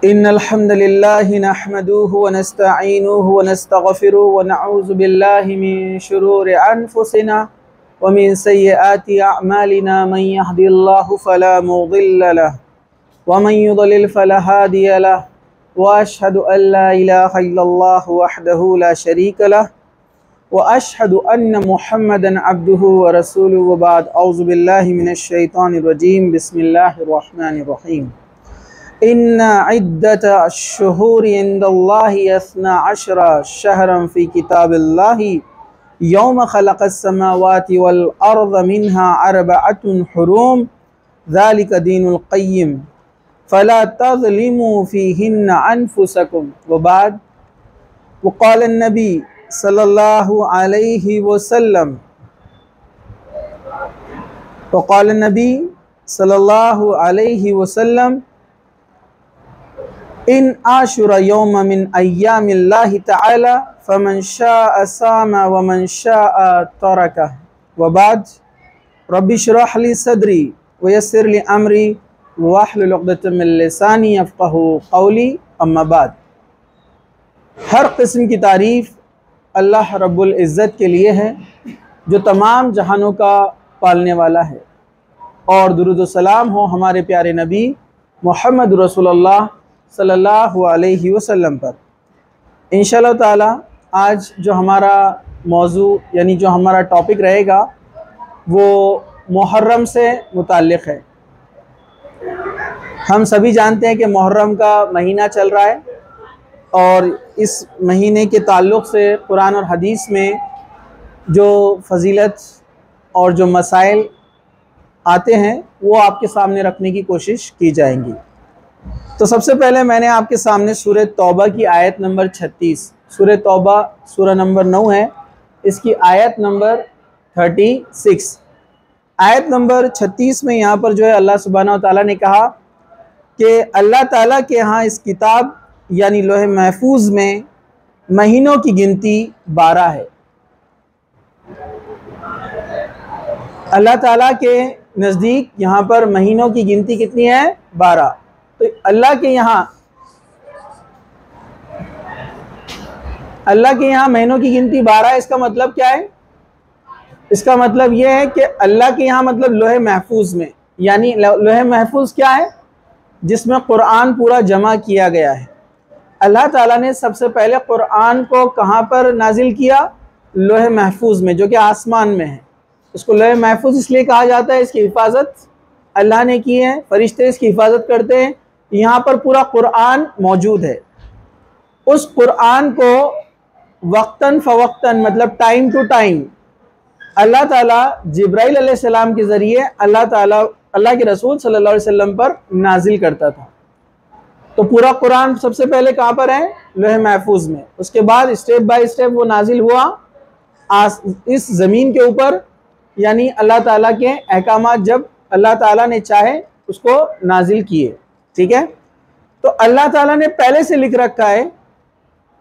इन्नल हम्दुलिल्लाहि नहमदुहु व नस्तईनुहु व नस्तगफिरुहु व नऊज़ु बिल्लाहि मिन शुरूरि अनफुसिना व मिन सय्यिआति अअमालिना मन यहदिल्लाहु फला मुदिल्ल लहु व मन युद्लिल फला हादिय लहु व अशहदु अल्ला इलाहा इल्लल्लाहु वहदहु ला शरीक लहु व अशहदु अन्न मुहम्मदन अब्दुहु व रसूलुहु व बाद औज़ु बिल्लाहि मिनश शैतानिर रजीम बिस्मिल्लाहिर रहमानिर रहीम। इन्ना इद्दता अश्शुहूरि इंदल्लाहि यसना अशरा शहरन फ़ी किताबिल्लाहि यौम खलक़स समावाति वल अर्ज़ मिन्हा अर्बअतुन हुरूम ज़ालिका दीनुल क़य्यिम फ़ला तज़लिमू फ़ीहिन्ना अनफुसकुम व बाद वक़ाल नबी सल्लल्लाहु अलैहि वसल्लम वक़ाल नबी सल्लल्लाहु अलैहि वसल्लम इन आशुरा यौम मिन अय्यामिल्लाहि तआला फमन शाअ सामा व मन शाअ तरका व बाद रब्बि इश्रह ली सदरी व यस्सिर ली अमरी वहलुल उक़दतम मिन लिसानी यफ़क़हू क़ौली अम्मा बाद। हर किस्म की तारीफ़ अल्लाह रब्बुल इज़्ज़त के लिए है जो तमाम जहानों का पालने वाला है, और दुरूद व सलाम हो हमारे प्यारे नबी मोहम्मद रसूलुल्लाह सल्लल्लाहु अलैहि वसल्लम पर। इंशाअल्लाह ताला आज जो हमारा मौजू यानी जो हमारा टॉपिक रहेगा वो मुहर्रम से मुताल्लिक़ है। हम सभी जानते हैं कि मुहर्रम का महीना चल रहा है और इस महीने के ताल्लुक़ से कुरान और हदीस में जो फ़जीलत और जो मसाइल आते हैं वो आपके सामने रखने की कोशिश की जाएंगी। तो सबसे पहले मैंने आपके सामने सूरह तौबा की आयत नंबर 36, सूरह तौबा सूरह नंबर 9 है, इसकी आयत नंबर 36, आयत नंबर 36 में यहाँ पर जो है अल्लाह सुब्हानहू व तआला ने कहा कि अल्लाह ताला के यहाँ इस किताब यानी लोहे महफूज में महीनों की गिनती 12 है। अल्लाह ताला के नज़दीक यहाँ पर महीनों की गिनती कितनी है? 12। तो अल्लाह के यहाँ महीनों की गिनती 12 है। इसका मतलब क्या है? इसका मतलब यह है कि अल्लाह के यहाँ मतलब लोहे महफूज में, यानी लोहे महफूज क्या है? जिसमें कुरान पूरा जमा किया गया है। अल्लाह ताला ने सबसे पहले कुरान को कहाँ पर नाजिल किया? लोहे महफूज में, जो कि आसमान में है। उसको लोहे महफूज इसलिए कहा जाता है, इसकी हिफाजत अल्लाह ने की है, फरिश्ते इसकी हिफाजत करते हैं। यहाँ पर पूरा कुरान मौजूद है। उस कुरान को वक्तन फ़वक्तन मतलब टाइम टू टाइम अल्लाह ताला जिब्राइल अलैहिस्सलाम के ज़रिए अल्लाह के रसूल सल्लल्लाहु अलैहि वसल्लम पर नाजिल करता था। तो पूरा कुरान सबसे पहले कहाँ पर है? लोहे महफूज में। उसके बाद स्टेप बाय स्टेप वो नाजिल हुआ इस ज़मीन के ऊपर, यानी अल्लाह ताला के अहकामात जब अल्लाह ताला ने चाहे उसको नाजिल किए। ठीक है, तो अल्लाह ताला ने पहले से लिख रखा है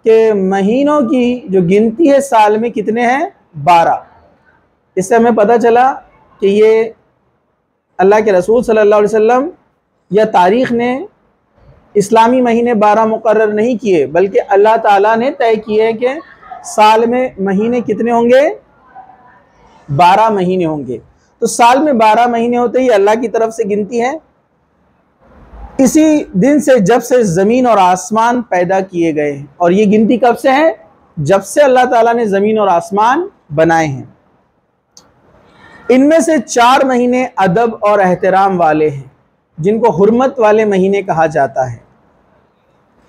कि महीनों की जो गिनती है साल में कितने हैं? 12। इससे हमें पता चला कि ये अल्लाह के रसूल सल्लल्लाहु अलैहि वसल्लम या तारीख़ ने इस्लामी महीने 12 मुकर्रर नहीं किए, बल्कि अल्लाह ताला ने तय किए कि साल में महीने कितने होंगे? 12 महीने होंगे। तो साल में 12 महीने होते ही अल्लाह की तरफ से गिनती है। इसी दिन से जब से ज़मीन और आसमान पैदा किए गए हैं, और ये गिनती कब से है? जब से अल्लाह ताला ने ज़मीन और आसमान बनाए हैं। इनमें से 4 महीने अदब और एहतराम वाले हैं, जिनको हुर्मत वाले महीने कहा जाता है।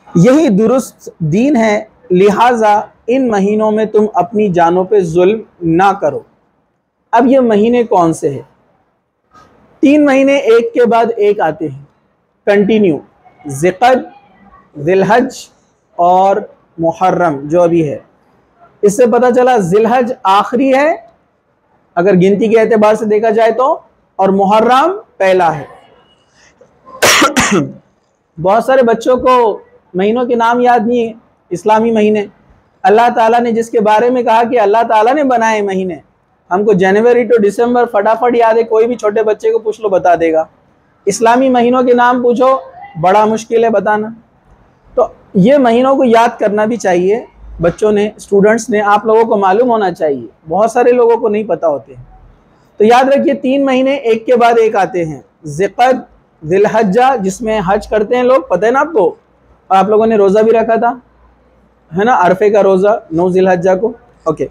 यही दुरुस्त दीन है, लिहाजा इन महीनों में तुम अपनी जानों पे जुल्म ना करो। अब ये महीने कौन से हैं? 3 महीने एक के बाद एक आते हैं कंटिन्यू, ज़िक़द, ज़िलहज और मुहर्रम जो अभी है। इससे पता चला ज़िलहज आखिरी है अगर गिनती के एतबार से देखा जाए तो, और मुहर्रम पहला है। बहुत सारे बच्चों को महीनों के नाम याद नहीं है, इस्लामी महीने। अल्लाह ताला ने जिसके बारे में कहा कि अल्लाह ताला ने बनाए महीने, हमको जनवरी टू दिसंबर फटाफट याद है, कोई भी छोटे बच्चे को पूछ लो बता देगा। इस्लामी महीनों के नाम पूछो, बड़ा मुश्किल है बताना। तो ये महीनों को याद करना भी चाहिए बच्चों ने, स्टूडेंट्स ने, आप लोगों को मालूम होना चाहिए, बहुत सारे लोगों को नहीं पता होते हैं। तो याद रखिए 3 महीने एक के बाद एक आते हैं, ज़िक़द, ज़िलहज्जा जिसमें हज करते हैं लोग, पता है ना आपको, और आप लोगों ने रोज़ा भी रखा था, है ना, अरफे का रोज़ा 9 ज़िलहज्जा को। ओके,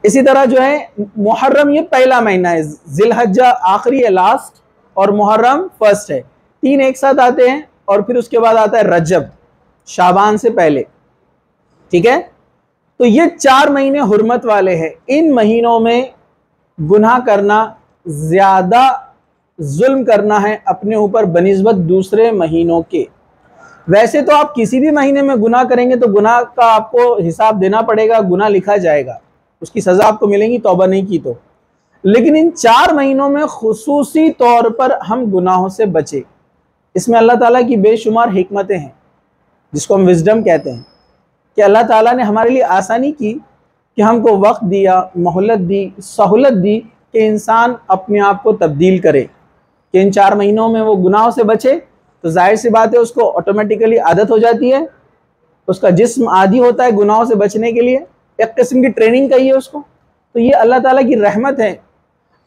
इसी तरह जो है मुहर्रम ये पहला महीना है, ज़िलहज्जा आखिरी है, लास्ट, और मुहर्रम फर्स्ट है। 3 एक साथ आते हैं, और फिर उसके बाद आता है रजब, शाबान से पहले, ठीक है। तो ये 4 महीने हुर्मत वाले हैं। इन महीनों में गुनाह करना, ज्यादा जुल्म करना है अपने ऊपर बनिस्बत दूसरे महीनों के। वैसे तो आप किसी भी महीने में गुनाह करेंगे तो गुनाह का आपको हिसाब देना पड़ेगा, गुनाह लिखा जाएगा, उसकी सजा आपको मिलेगी तौबा नहीं की तो। लेकिन इन 4 महीनों में खुसूसी तौर पर हम गुनाहों से बचे। इसमें अल्लाह ताला की बेशुमार हिकमतें हैं, जिसको हम विजडम कहते हैं, कि अल्लाह ताला ने हमारे लिए आसानी की कि हमको वक्त दिया, मोहलत दी, सहूलत दी कि इंसान अपने आप को तब्दील करे, कि इन 4 महीनों में वो गुनाहों से बचे। तो जाहिर सी बात है उसको ऑटोमेटिकली आदत हो जाती है, उसका जिस्म आदी होता है गुनाहों से बचने के लिए, एक किस्म की ट्रेनिंग चाहिए उसको। तो ये अल्लाह ताला की रहमत है।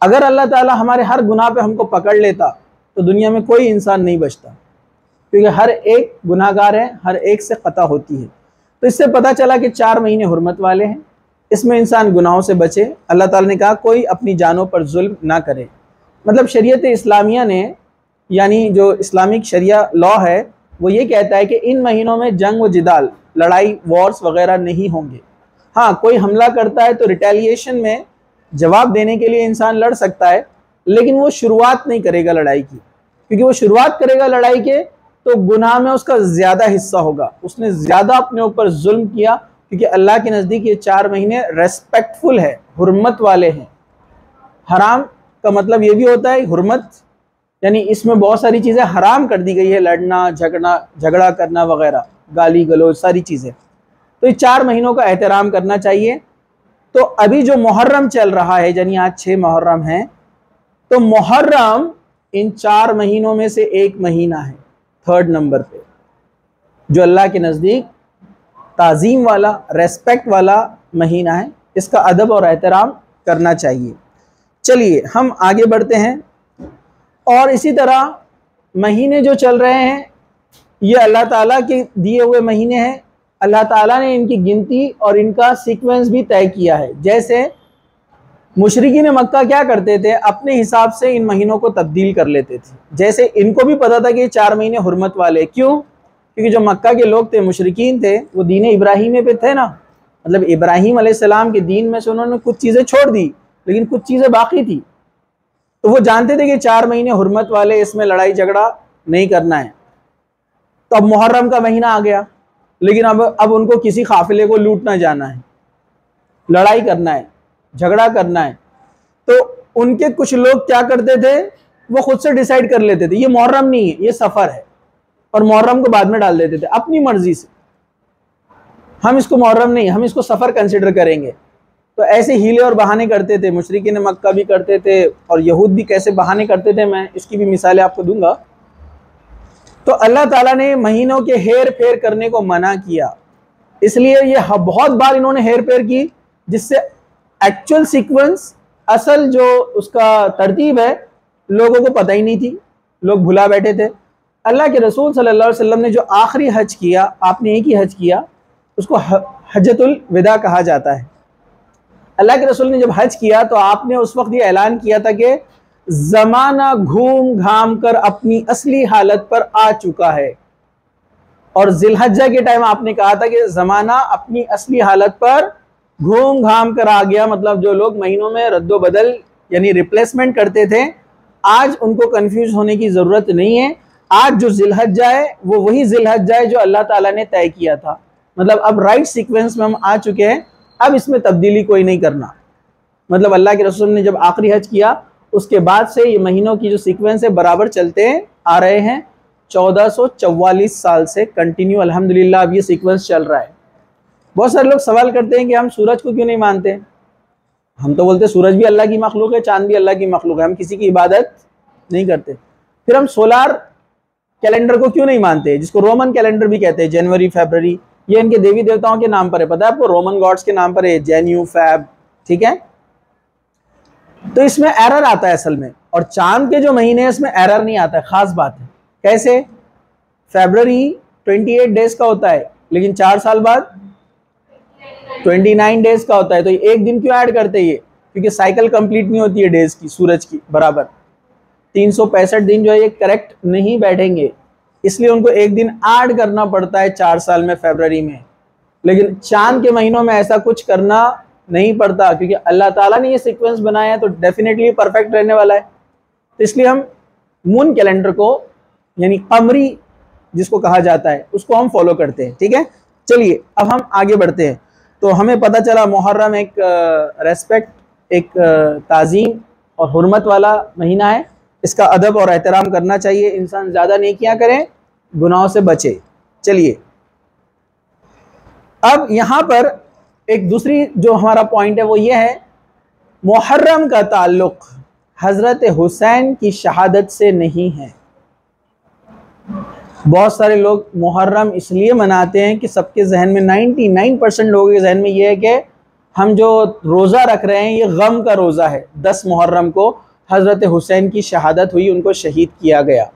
अगर अल्लाह ताला हमारे हर गुनाह पे हमको पकड़ लेता तो दुनिया में कोई इंसान नहीं बचता, क्योंकि हर एक गुनाहगार है, हर एक से क़ता होती है। तो इससे पता चला कि 4 महीने हुर्मत वाले हैं, इसमें इंसान गुनाहों से बचे। अल्लाह ताला ने कहा कोई अपनी जानों पर जुल्म ना करे। मतलब शरीयत इस्लामिया ने, यानी जो इस्लामिक शरिया लॉ है, वो ये कहता है कि इन महीनों में जंग व जिदाल, लड़ाई, वॉर्स वगैरह नहीं होंगे। हाँ, कोई हमला करता है तो रिटेलिएशन में जवाब देने के लिए इंसान लड़ सकता है, लेकिन वो शुरुआत नहीं करेगा लड़ाई की, क्योंकि वो शुरुआत करेगा लड़ाई के तो गुनाह में उसका ज़्यादा हिस्सा होगा, उसने ज़्यादा अपने ऊपर जुल्म किया। क्योंकि अल्लाह के नज़दीक ये 4 महीने रेस्पेक्टफुल है, हुर्मत वाले हैं। हराम का मतलब ये भी होता है हुर्मत, यानी इसमें बहुत सारी चीज़ें हराम कर दी गई है, लड़ना, झगड़ा करना वगैरह, गाली गलौज, सारी चीज़ें। तो ये 4 महीनों का एहतराम करना चाहिए। तो अभी जो मुहर्रम चल रहा है, यानी आज 6 मुहर्रम है, तो मुहर्रम इन 4 महीनों में से एक महीना है, 3rd नंबर पे, जो अल्लाह के नज़दीक ताज़ीम वाला, रेस्पेक्ट वाला महीना है। इसका अदब और एहतराम करना चाहिए। चलिए हम आगे बढ़ते हैं। और इसी तरह महीने जो चल रहे हैं ये अल्लाह ताला के दिए हुए महीने हैं। अल्लाह ताला ने इनकी गिनती और इनका सीक्वेंस भी तय किया है। जैसे मुशरिकीन मक्का क्या करते थे, अपने हिसाब से इन महीनों को तब्दील कर लेते थे। जैसे इनको भी पता था कि 4 महीने हुर्मत वाले, क्यों? क्योंकि जो मक्का के लोग थे, मुशरिकीन थे, वो दीन इब्राहीम पे थे ना, मतलब इब्राहीम अलैहिस्सलाम के दीन में से उन्होंने कुछ चीज़ें छोड़ दी, लेकिन कुछ चीज़ें बाकी थी। तो वो जानते थे कि 4 महीने हुर्मत वाले, इसमें लड़ाई झगड़ा नहीं करना है। तो अब मुहर्रम का महीना आ गया, लेकिन अब उनको किसी काफिले को लूटना जाना है, लड़ाई करना है, झगड़ा करना है। तो उनके कुछ लोग क्या करते थे, वो खुद से डिसाइड कर लेते थे ये मुहर्रम नहीं है, ये सफ़र है, और मुहर्रम को बाद में डाल देते थे अपनी मर्जी से। हम इसको मुहर्रम नहीं, हम इसको सफ़र कंसिडर करेंगे। तो ऐसे हीले और बहाने करते थे, मुशरिकीन मक्का भी करते थे, और यहूद भी कैसे बहाने करते थे, मैं इसकी भी मिसालें आपको दूंगा। तो अल्लाह ताला ने महीनों के हेर फेर करने को मना किया, इसलिए ये बहुत बार इन्होंने हेर फेर की, जिससे एक्चुअल सीक्वेंस, असल जो उसका तरतीब है, लोगों को पता ही नहीं थी, लोग भुला बैठे थे। अल्लाह के रसूल सल्लल्लाहु अलैहि वसल्लम ने जो आखिरी हज किया, आपने एक ही हज किया, उसको हज्जतुल विदा कहा जाता है। अल्लाह के रसूल ने जब हज किया तो आपने उस वक्त ये ऐलान किया था कि ज़माना घूम घाम कर अपनी असली हालत पर आ चुका है। और जिलहज्जा के टाइम आपने कहा था कि ज़माना अपनी असली हालत पर घूम घाम कर आ गया। मतलब जो लोग महीनों में रद्दो बदल यानी रिप्लेसमेंट करते थे, आज उनको कंफ्यूज होने की ज़रूरत नहीं है। आज जो जिलहज्जा है वो वही जिलहज्जा है जो अल्लाह ताला ने तय किया था। मतलब अब राइट सीक्वेंस में हम आ चुके हैं, अब इसमें तब्दीली कोई नहीं करना। मतलब अल्लाह के रसूल ने जब आखिरी हज किया, उसके बाद से ये महीनों की जो सीक्वेंस है बराबर चलते आ रहे हैं। 1444 साल से कंटिन्यू अल्हम्दुलिल्लाह अब ये सीक्वेंस चल रहा है। बहुत सारे लोग सवाल करते हैं कि हम सूरज को क्यों नहीं मानते। हम तो बोलते सूरज भी अल्लाह की मखलूक है, चांद भी अल्लाह की मखलूक है, हम किसी की इबादत नहीं करते। फिर हम सोलार कैलेंडर को क्यों नहीं मानते, जिसको रोमन कैलेंडर भी कहते हैं, जनवरी फरवरी, ये इनके देवी देवताओं के नाम पर है, पता है आपको, रोमन गॉड्स के नाम पर है, जैन्यू फैब, ठीक है। तो इसमें एरर आता है असल में, और चांद के जो महीने हैं इसमें एरर नहीं आता है, खास बात है। कैसे? फरवरी 28 डेज का होता है, लेकिन 4 साल बाद 29 डेज का होता है, तो एक दिन क्यों ऐड करते हैं ये? क्योंकि साइकिल कंप्लीट नहीं होती है डेज की, सूरज की बराबर 365 दिन जो है ये करेक्ट नहीं बैठेंगे, इसलिए उनको एक दिन ऐड करना पड़ता है 4 साल में, फरवरी में। लेकिन चांद के महीनों में ऐसा कुछ करना नहीं पड़ता, क्योंकि अल्लाह ताला ने ये सीक्वेंस बनाया है तो डेफिनेटली परफेक्ट रहने वाला है। तो इसलिए हम मून कैलेंडर को, यानी कमरी जिसको कहा जाता है, उसको हम फॉलो करते हैं, ठीक है। चलिए अब हम आगे बढ़ते हैं। तो हमें पता चला मुहर्रम एक रेस्पेक्ट, एक ताज़ीम और हुर्मत वाला महीना है, इसका अदब और एहतराम करना चाहिए, इंसान ज़्यादा नेकियां करें, गुनाहों से बचे। चलिए अब यहाँ पर एक दूसरी जो हमारा पॉइंट है वो ये है, मुहर्रम का ताल्लुक हज़रत हुसैन की शहादत से नहीं है। बहुत सारे लोग मुहर्रम इसलिए मनाते हैं कि सबके जहन में 99% लोगों के जहन में ये है कि हम जो रोज़ा रख रहे हैं ये गम का रोज़ा है। 10 मुहर्रम को हज़रत हुसैन की शहादत हुई, उनको शहीद किया गया।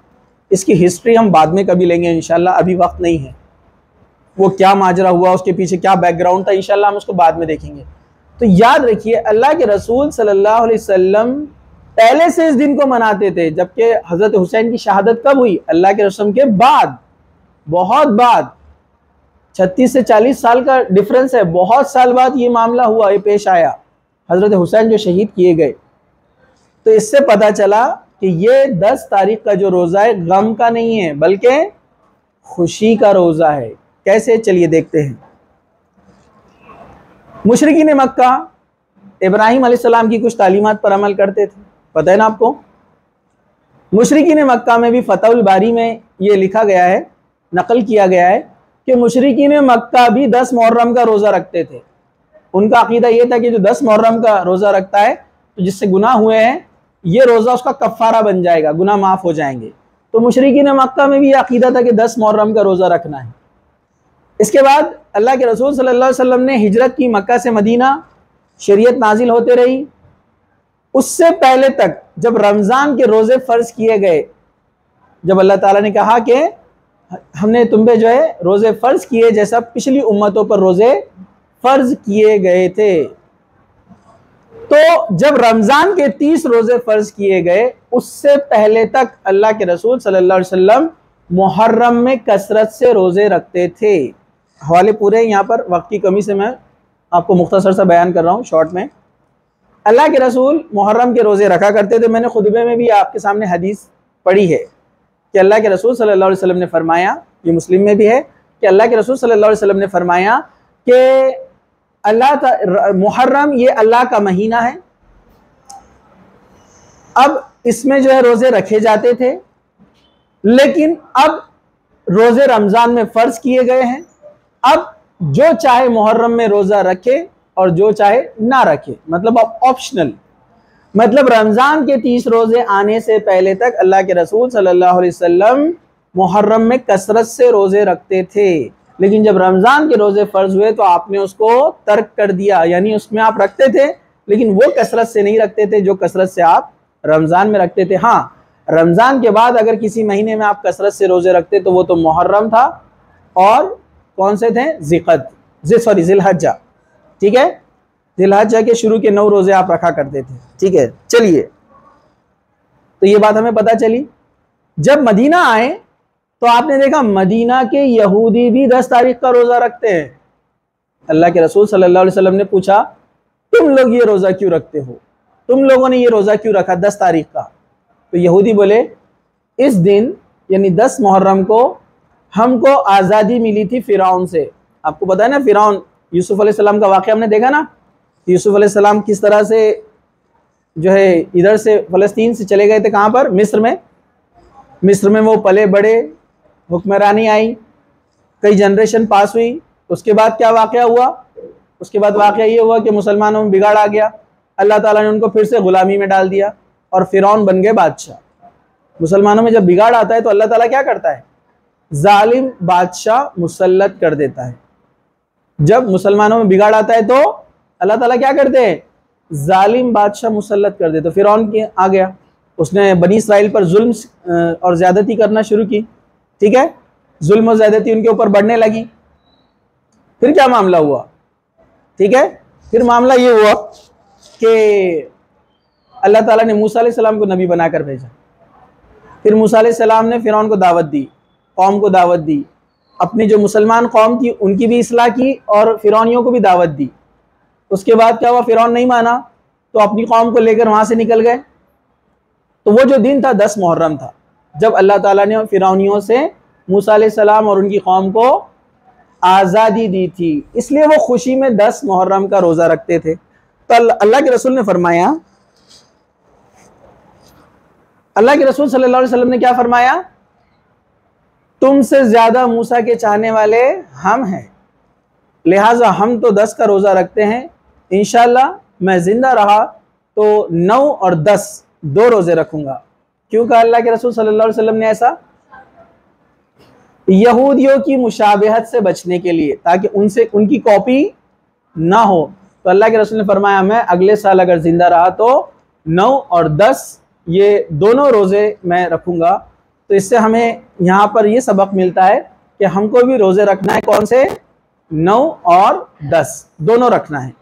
इसकी हिस्ट्री हम बाद में कभी लेंगे इंशाल्लाह, अभी वक्त नहीं है। वो क्या माजरा हुआ, उसके पीछे क्या बैकग्राउंड था, इंशाल्लाह हम उसको बाद में देखेंगे। तो याद रखिए अल्लाह के रसूल सल्लल्लाहु अलैहि वसल्लम पहले से इस दिन को मनाते थे, जबकि हज़रत हुसैन की शहादत कब हुई? अल्लाह के रसूल के बाद, बहुत बाद, 36 से 40 साल का डिफरेंस है, बहुत साल बाद ये मामला हुआ, ये पेश आया, हज़रत हुसैन जो शहीद किए गए। तो इससे पता चला कि ये 10 तारीख का जो रोज़ा है गम का नहीं है, बल्कि खुशी का रोज़ा है। कैसे? चलिए देखते हैं। मुशरिकीन मक्का इब्राहीम अलैहिस्सलाम की कुछ तालीमात पर अमल करते थे, पता है ना आपको। मुशरिकीन मक्का में भी फतहुल बारी में ये लिखा गया है, नकल किया गया है कि मुशरिकीन मक्का भी 10 मुहर्रम का रोज़ा रखते थे। उनका अकीदा ये था कि जो 10 मुहर्रम का रोज़ा रखता है तो जिससे गुनाह हुए हैं ये रोज़ा उसका कफ़ारा बन जाएगा, गुनाह माफ़ हो जाएंगे। तो मुशरिकीन मक्का में भी ये अकीदा था कि 10 मुहर्रम का रोज़ा रखना है। इसके बाद अल्लाह के रसूल सल्लल्लाहु अलैहि वसल्लम ने हिजरत की, मक्का से मदीना, शरीयत नाजिल होते रही। उससे पहले तक जब रमज़ान के रोज़े फ़र्ज किए गए, जब अल्लाह ताला ने कहा कि हमने तुम पे जो है रोज़े फ़र्ज किए जैसा पिछली उम्मतों पर रोज़े फ़र्ज किए गए थे, तो जब रमज़ान के 30 रोज़े फ़र्ज किए गए उससे पहले तक अल्लाह के रसूल सल्लल्लाहु अलैहि वसल्लम मुहर्रम में कसरत से रोज़े रखते थे। हवाले पूरे यहाँ पर, वक्त की कमी से मैं आपको मुख्तसर सा बयान कर रहा हूँ शॉर्ट में। अल्लाह के रसूल मुहर्रम के रोज़े रखा करते थे। मैंने खुतबे में भी आपके सामने हदीस पढ़ी है कि अल्लाह के रसूल सल्लल्लाहु अलैहि वसल्लम ने फरमाया, ये मुस्लिम में भी है, कि अल्लाह के रसूल सल्लल्लाहु अलैहि वसल्लम ने फरमाया कि मुहर्रम ये अल्लाह का महीना है। अब इसमें जो है रोज़े रखे जाते थे, लेकिन अब रोज़े रमज़ान में फ़र्ज किए गए हैं। अब जो चाहे मुहर्रम में रोज़ा रखे और जो चाहे ना रखे, मतलब अब ऑप्शनल। मतलब रमज़ान के 30 रोज़े आने से पहले तक अल्लाह के रसूल सल्लल्लाहु अलैहि वसल्लम मुहर्रम में कसरत से रोज़े रखते थे, लेकिन जब रमज़ान के रोज़े फ़र्ज हुए तो आपने उसको तर्क कर दिया, यानी उसमें आप रखते थे लेकिन वो कसरत से नहीं रखते थे जो कसरत से आप रमज़ान में रखते थे। हाँ, रमज़ान के बाद अगर किसी महीने में आप कसरत से रोज़े रखते तो वो तो मुहर्रम था, और कौन से थे? ज़िलहज्जा, ठीक है, ज़िलहज्जा के शुरू के 9 रोज़े आप रखा करते थे, ठीक है। चलिए, तो ये बात हमें पता चली। जब मदीना आए तो आपने देखा मदीना के यहूदी भी 10 तारीख का रोज़ा रखते हैं। अल्लाह के रसूल सल्लल्लाहु अलैहि वसल्लम ने पूछा, तुम लोग ये रोज़ा क्यों रखते हो, तुम लोगों ने ये रोज़ा क्यों रखा 10 तारीख का? तो यहूदी बोले, इस दिन यानी 10 मुहर्रम को हमको आज़ादी मिली थी फ़िरौन से। आपको पता है ना, फ़िरौन, यूसुफ अलैहिस्सलाम का वाक़या हमने देखा ना, यूसुफ अलैहिस्सलाम किस तरह से जो है इधर से फ़लस्तीन से चले गए थे, कहाँ पर? मिस्र में वो पले बड़े, हुक्मरानी आई, कई जनरेशन पास हुई। उसके बाद क्या वाक़या हुआ? उसके बाद वाक़या ये हुआ कि मुसलमानों में बिगाड़ आ गया, अल्लाह ताला ने उनको फिर से ग़ुलामी में डाल दिया और फ़िरौन बन गए बादशाह। मुसलमानों में जब बिगाड़ आता है तो अल्लाह ताला क्या करता है, जालिम बादशाह मुसल्लत कर देता है। जब मुसलमानों में बिगाड़ आता है तो अल्लाह ताला क्या करते हैं, जालिम बादशाह मुसल्लत कर देते। फिरौन के आ गया, उसने बनी इसराइल पर जुल्म और ज्यादती करना शुरू की, ठीक है, जुल्म और ज्यादती उनके ऊपर बढ़ने लगी। फिर क्या मामला हुआ, ठीक है, फिर मामला ये हुआ कि अल्लाह ताला ने मूसा अलैहिस्सलाम को नबी बनाकर भेजा। फिर मूसा अलैहिस्सलाम ने फिरौन को दावत दी, कौम को दावत दी, अपनी जो मुसलमान कौम थी उनकी भी इस्लाह की और फिरौनियों को भी दावत दी। उसके बाद क्या हुआ, फिरौन नहीं माना तो अपनी कौम को लेकर वहां से निकल गए। तो वो जो दिन था 10 मुहर्रम था, जब अल्लाह ताला ने फिरौनियों से मूसा अलैहिस्सलाम और उनकी कौम को आज़ादी दी थी, इसलिए वो खुशी में 10 मुहर्रम का रोज़ा रखते थे। तो अल्लाह के रसूल ने फरमाया, अल्लाह के रसूल सल्लल्लाहु अलैहि वसल्लम ने क्या फरमाया, तुमसे ज्यादा मूसा के चाहने वाले हम हैं, लिहाजा हम तो 10 का रोज़ा रखते हैं। इंशाअल्लाह मैं जिंदा रहा तो 9 और 10 दो रोज़े रखूंगा। क्यों कहा अल्लाह के रसूल सल्लल्लाहु अलैहि वसल्लम ने ऐसा? यहूदियों की मुशाबहत से बचने के लिए, ताकि उनसे उनकी कॉपी ना हो। तो अल्लाह के रसूल ने फरमाया मैं अगले साल अगर जिंदा रहा तो 9 और 10 ये दोनों रोज़े मैं रखूंगा। तो इससे हमें यहाँ पर ये सबक मिलता है कि हमको भी रोज़े रखना है, कौन से, 9 और 10 दोनों रखना है।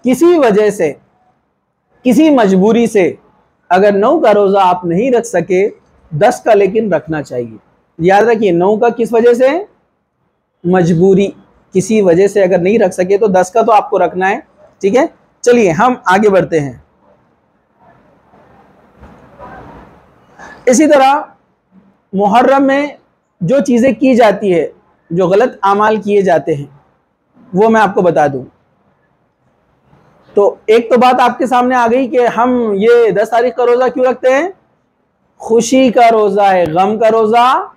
किसी वजह से, किसी मजबूरी से अगर 9 का रोज़ा आप नहीं रख सके, 10 का लेकिन रखना चाहिए। याद रखिए, 9 का किस वजह से, मजबूरी, किसी वजह से अगर नहीं रख सके तो 10 का तो आपको रखना है, ठीक है। चलिए हम आगे बढ़ते हैं। इसी तरह मुहर्रम में जो चीज़ें की जाती है, जो गलत आमाल किए जाते हैं, वो मैं आपको बता दूं। तो एक तो बात आपके सामने आ गई कि हम ये 10 तारीख का रोज़ा क्यों रखते हैं, खुशी का रोज़ा है, गम का रोज़ा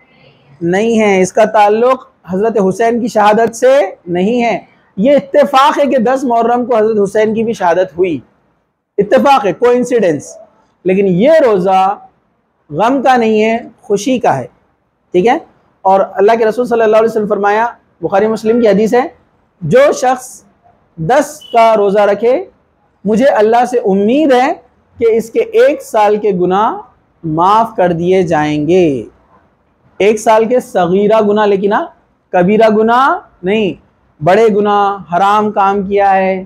नहीं है। इसका ताल्लुक हज़रत हुसैन की शहादत से नहीं है। ये इत्तेफाक है कि 10 मुहर्रम को हज़रत हुसैन की भी शहादत हुई, इत्तेफाक है, कोइंसिडेंस। लेकिन ये रोज़ा गम का नहीं है, खुशी का है, ठीक है। और अल्लाह के रसूल सल्लल्लाहु अलैहि वसल्लम फरमाया, बुखारी मुस्लिम की हदीस है, जो शख्स 10 का रोज़ा रखे, मुझे अल्लाह से उम्मीद है कि इसके 1 साल के गुनाह माफ़ कर दिए जाएंगे। 1 साल के सगीरा गुनाह, लेकिन कबीरा गुनाह नहीं। बड़े गुनाह, हराम काम किया है,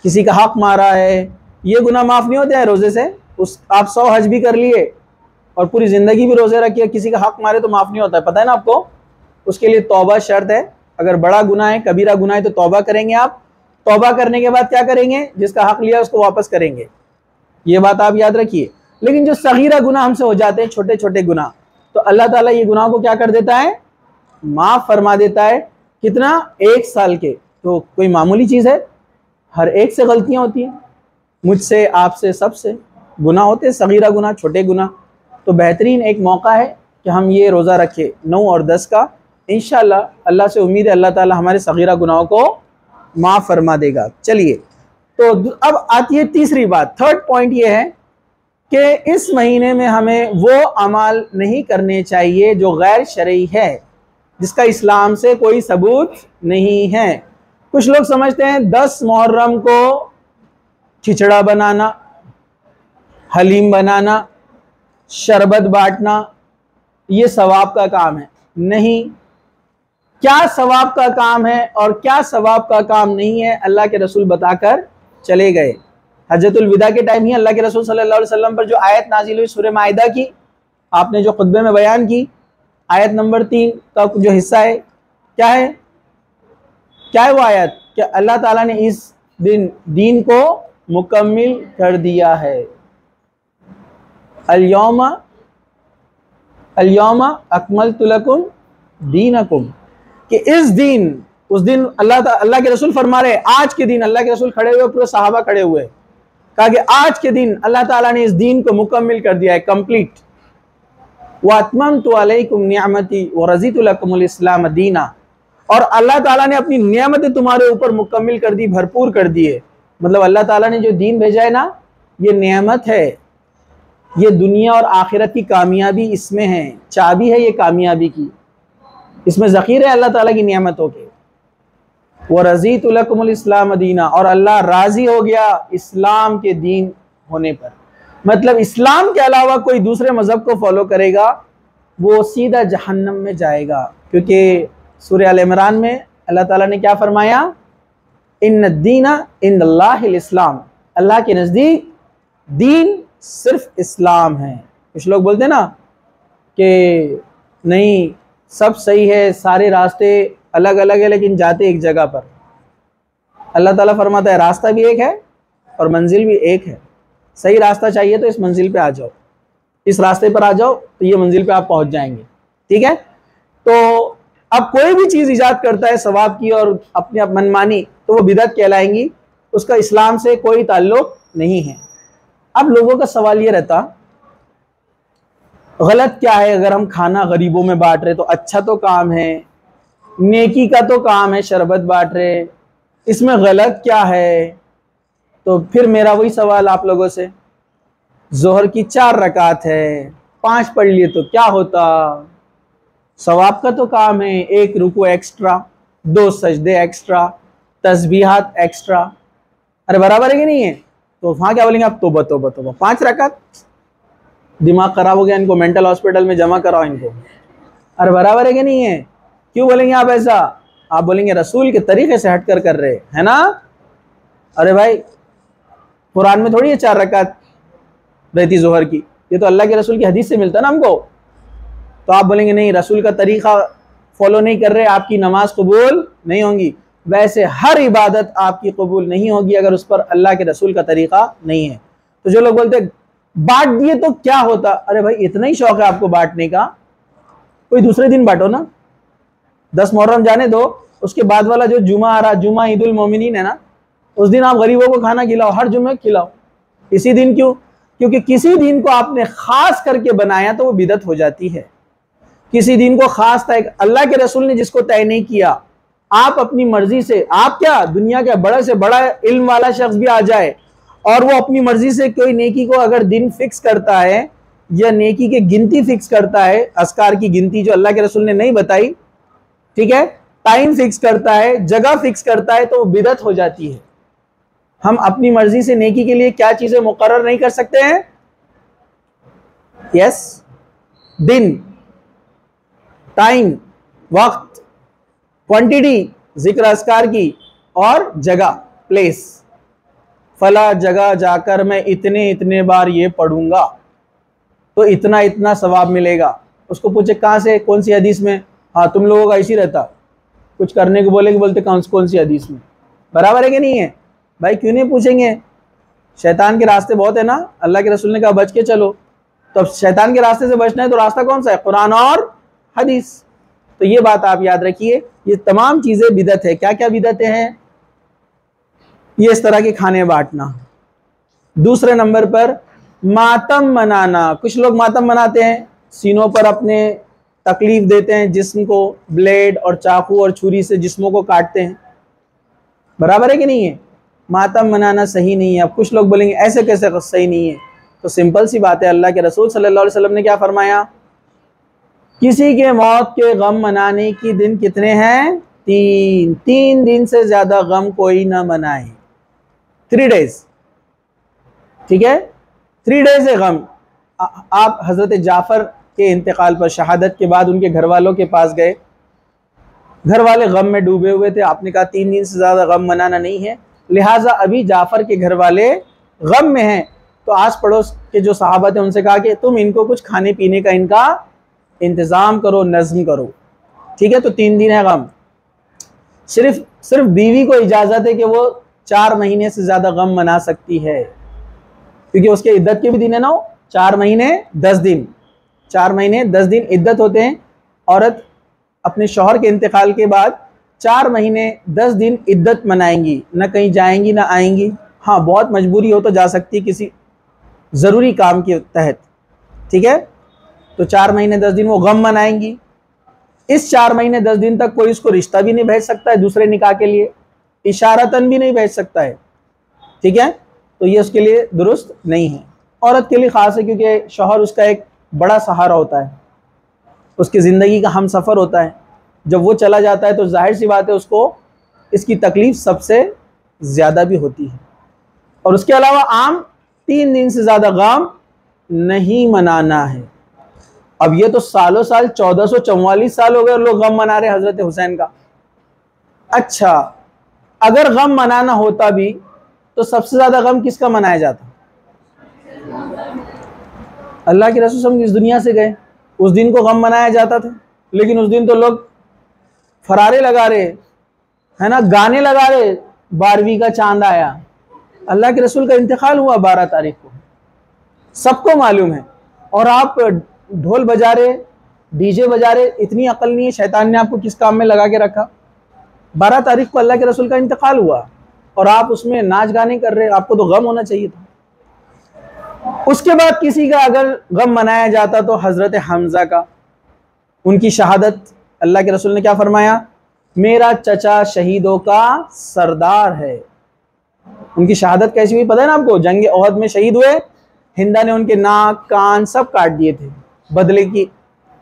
किसी का हक मारा है, ये गुनाह माफ़ नहीं होते हैं रोज़े से। आप 100 हज भी कर लिए और पूरी ज़िंदगी भी रोज़े रखिए, किसी का हक मारे तो माफ़ नहीं होता है, पता है ना आपको। उसके लिए तौबा शर्त है। अगर बड़ा गुनाह है, कबीरा गुनाह है, तो तौबा करेंगे आप। तौबा करने के बाद क्या करेंगे, जिसका हक लिया उसको वापस करेंगे, ये बात आप याद रखिए। लेकिन जो सगीरा गुनाह हमसे हो जाते हैं, छोटे छोटे गुनाह, तो अल्लाह ताला ये गुनाह को क्या कर देता है, माफ़ फरमा देता है। कितना, 1 साल के। तो कोई मामूली चीज़ है, हर एक से गलतियाँ होती हैं, मुझसे, आपसे, सबसे गुनाह होते हैं, सगीरा गुनाह, छोटे गुनाह। तो बेहतरीन एक मौका है कि हम ये रोज़ा रखें 9 और 10 का। इंशाअल्लाह अल्लाह से उम्मीद है अल्लाह ताला हमारे सगीरा गुनाहों को माफ़ फरमा देगा। चलिए, तो अब आती है तीसरी बात, थर्ड पॉइंट ये है कि इस महीने में हमें वो अमाल नहीं करने चाहिए जो गैर शरई है, जिसका इस्लाम से कोई सबूत नहीं है। कुछ लोग समझते हैं 10 मुहर्रम को खिचड़ा बनाना, हलीम बनाना, शरबत बांटना, ये सवाब का काम है। नहीं, क्या सवाब का काम है और क्या सवाब का काम नहीं है, अल्लाह के रसूल बताकर चले गए। हज्जतुल विदा के टाइम ही अल्लाह के रसूल सल्लल्लाहु अलैहि वसल्लम पर जो आयत नाजिल हुई सूरह माइदा की, आपने जो खुतबे में बयान की, आयत नंबर 3 का जो हिस्सा है, क्या है, क्या है वो आयत, कि अल्लाह ताला ने इस दीन को मुकम्मिल कर दिया है। अल-यौमा अकमलतु लकुम दीनकुम, कि इस दिन, उस दिन अल्लाह के रसूल फरमा रहे, आज के दिन, अल्लाह के रसूल खड़े हुए, पूरे सहाबा खड़े हुए, कहा कि आज के दिन अल्लाह ताला ने इस दीन को मुकम्मिल कर दिया है, कंप्लीट। व अतममतु अलैकुम निअमती व रज़ीतु लकुमुल इस्लाम दीना, और अल्लाह ताला ने अपनी नियामतें तुम्हारे ऊपर मुकम्मिल कर दी, भरपूर कर दी है। मतलब अल्लाह ताला ने जो दीन भेजा है ना, ये नियामत है, ये दुनिया और आखिरत की कामयाबी इसमें है, चाबी है ये कामयाबी की, इसमें ज़ख़ीरे अल्लाह ताला की नियामतों के। व रज़ीतु लकुमुल इस्लाम दीना, और अल्लाह राज़ी हो गया इस्लाम के दीन होने पर। मतलब इस्लाम के अलावा कोई दूसरे मज़हब को फॉलो करेगा वो सीधा जहन्नम में जाएगा, क्योंकि सूरह अल इमरान में अल्लाह ताला ने क्या फरमाया, इन्न दीना इंदल्लाहिल इस्लाम, अल्लाह के नज़दीक दीन सिर्फ इस्लाम है। कुछ लोग बोलते हैं ना कि नहीं सब सही है, सारे रास्ते अलग अलग है लेकिन जाते एक जगह पर। अल्लाह ताला फरमाता है रास्ता भी एक है और मंजिल भी एक है। सही रास्ता चाहिए तो इस मंजिल पे आ जाओ, इस रास्ते पर आ जाओ तो ये मंजिल पे आप पहुंच जाएंगे। ठीक है, तो अब कोई भी चीज़ इजाद करता है सवाब की और अपनी मनमानी, तो वो बिदअत कहलाएंगी, उसका इस्लाम से कोई ताल्लुक नहीं है। अब लोगों का सवाल ये रहता, गलत क्या है अगर हम खाना गरीबों में बांट रहे, तो अच्छा तो काम है, नेकी का तो काम है, शरबत बांट रहे, इसमें गलत क्या है? तो फिर मेरा वही सवाल आप लोगों से, जोहर की 4 रकात है, 5 पढ़ लिए तो क्या होता? सवाब का तो काम है, 1 रुकू एक्स्ट्रा, 2 सजदे एक्स्ट्रा, तस्बीहात एक्स्ट्रा, अरे बराबर है कि नहीं है? तो वहाँ क्या बोलेंगे आप, तोबा तोबा तोबा, 5 रकात, दिमाग खराब हो गया इनको, मेंटल हॉस्पिटल में जमा कराओ इनको। अरे बराबर है कि नहीं है? क्यों बोलेंगे आप ऐसा? आप बोलेंगे रसूल के तरीके से हटकर कर रहे है ना। अरे भाई कुरान में थोड़ी है 4 रकात रहती जोहर की, ये तो अल्लाह के रसूल की हदीस से मिलता है ना हमको। तो आप बोलेंगे नहीं रसूल का तरीका फॉलो नहीं कर रहे, आपकी नमाज कबूल नहीं होंगी। वैसे हर इबादत आपकी कबूल नहीं होगी अगर उस पर अल्लाह के रसूल का तरीका नहीं है। तो जो लोग बोलते बांट दिए तो क्या होता, अरे भाई इतना ही शौक है आपको बांटने का, कोई दूसरे दिन बांटो ना, 10 मुहर्रम जाने दो, उसके बाद वाला जो जुमा आ रहा, जुमा ईदुल मोमिनीन है ना, उस दिन आप गरीबों को खाना खिलाओ, हर जुम्मे खिलाओ। इसी दिन क्यों? क्योंकि किसी दिन को आपने खास करके बनाया तो वो बिदअत हो जाती है। किसी दिन को खास तय अल्लाह के रसूल ने जिसको तय नहीं किया, आप अपनी मर्जी से, आप क्या दुनिया के बड़े से बड़ा इल्म वाला शख्स भी आ जाए और वो अपनी मर्जी से कोई नेकी को अगर दिन फिक्स करता है या नेकी की गिनती फिक्स करता है, अस्कार की गिनती जो अल्लाह के रसूल ने नहीं बताई, ठीक है, टाइम फिक्स करता है, जगह फिक्स करता है, तो वो बिदअत हो जाती है। हम अपनी मर्जी से नेकी के लिए क्या चीजें मुकर्रर नहीं कर सकते हैं? यस, दिन, टाइम, वक्त, क्वांटिटी जिक्र अस्कार की, और जगह, प्लेस। फला जगह जाकर मैं इतने इतने बार ये पढ़ूंगा तो इतना इतना सवाब मिलेगा। उसको पूछे कहाँ से, कौन सी हदीस में? हाँ तुम लोगों का इसी रहता, कुछ करने को बोलेंगे, बोलते कौन सी हदीस में? बराबर है कि नहीं है भाई? क्यों नहीं पूछेंगे? शैतान के रास्ते बहुत है ना, अल्लाह के रसूल ने कहा बच के चलो। तो अब शैतान के रास्ते से बचना है तो रास्ता कौन सा है? कुरान और हदीस। तो ये बात आप याद रखिए, ये तमाम चीज़ें बिदअत है। क्या क्या बिदअतें हैं? ये इस तरह के खाने बांटना। दूसरे नंबर पर मातम मनाना। कुछ लोग मातम मनाते हैं, सीनों पर अपने तकलीफ देते हैं, जिस्म को ब्लेड और चाकू और छुरी से जिस्मों को काटते हैं। बराबर है कि नहीं है? मातम मनाना सही नहीं है। अब कुछ लोग बोलेंगे ऐसे कैसे सही नहीं है? तो सिंपल सी बात है, अल्लाह के रसूल सल्लल्लाहु अलैहि वसल्लम ने क्या फरमाया? किसी के मौत के गम मनाने की दिन कितने हैं? 3 दिन से ज्यादा गम कोई ना मनाए। 3 डेज, ठीक है, 3 डेज है गम। आप हजरत जाफर के इंतकाल पर, शहादत के बाद उनके घर वालों के पास गए, घर वाले गम में डूबे हुए थे। आपने कहा 3 दिन से ज्यादा गम मनाना नहीं है, लिहाजा अभी जाफर के घर वाले गम में हैं, तो आस पड़ोस के जो सहाबा थे उनसे कहा कि तुम इनको कुछ खाने पीने का इनका इंतज़ाम करो, नज़्म करो, ठीक है। तो 3 दिन है गम। सिर्फ बीवी को इजाज़त है कि वो 4 महीने से ज़्यादा गम मना सकती है, क्योंकि उसके इद्दत के भी दिन है ना, 4 महीने 10 दिन, 4 महीने 10 दिन इद्दत होते हैं। औरत अपने शौहर के इंतकाल के बाद 4 महीने 10 दिन इद्दत मनाएंगी, न कहीं जाएंगी ना आएंगी। हाँ, बहुत मजबूरी हो तो जा सकती है किसी ज़रूरी काम के तहत, ठीक है। तो 4 महीने 10 दिन वो गम मनाएंगी। इस 4 महीने 10 दिन तक कोई उसको रिश्ता भी नहीं भेज सकता है दूसरे निकाह के लिए, इशारतन भी नहीं भेज सकता है, ठीक है। तो ये उसके लिए दुरुस्त नहीं है। औरत के लिए ख़ास है क्योंकि शौहर उसका एक बड़ा सहारा होता है, उसकी ज़िंदगी का हम सफ़र होता है। जब वो चला जाता है तो जाहिर सी बात है उसको इसकी तकलीफ़ सबसे ज़्यादा भी होती है। और उसके अलावा आम 3 दिन से ज़्यादा गम नहीं मनाना है। अब ये तो सालों साल 1444 साल हो गए और लोग गम मना रहे हज़रत हुसैन का। अच्छा, अगर गम मनाना होता भी तो सबसे ज़्यादा गम किसका मनाया जाता? अल्लाह के रसूल इस दुनिया से गए, उस दिन को गम मनाया जाता था, लेकिन उस दिन तो लोग फरारे लगा रहे है ना, गाने लगा रहे, 12वीं का चांद आया। अल्लाह के रसूल का इंतकाल हुआ 12 तारीख को, सबको मालूम है। और आप ढोल बजा रहे, डीजे बजा रहे, इतनी अकल नहीं है, शैतान ने आपको किस काम में लगा के रखा? 12 तारीख को अल्लाह के रसूल का इंतकाल हुआ और आप उसमें नाच गाने कर रहे, आपको तो गम होना चाहिए था। उसके बाद किसी का अगर गम मनाया जाता तो हज़रत हमज़ा का, उनकी शहादत, अल्लाह के रसूल ने क्या फरमाया? मेरा चचा शहीदों का सरदार है। उनकी शहादत कैसी हुई पता है ना आपको? जंग ओहद में शहीद हुए, हिंदा ने उनके नाक कान सब काट दिए थे बदले की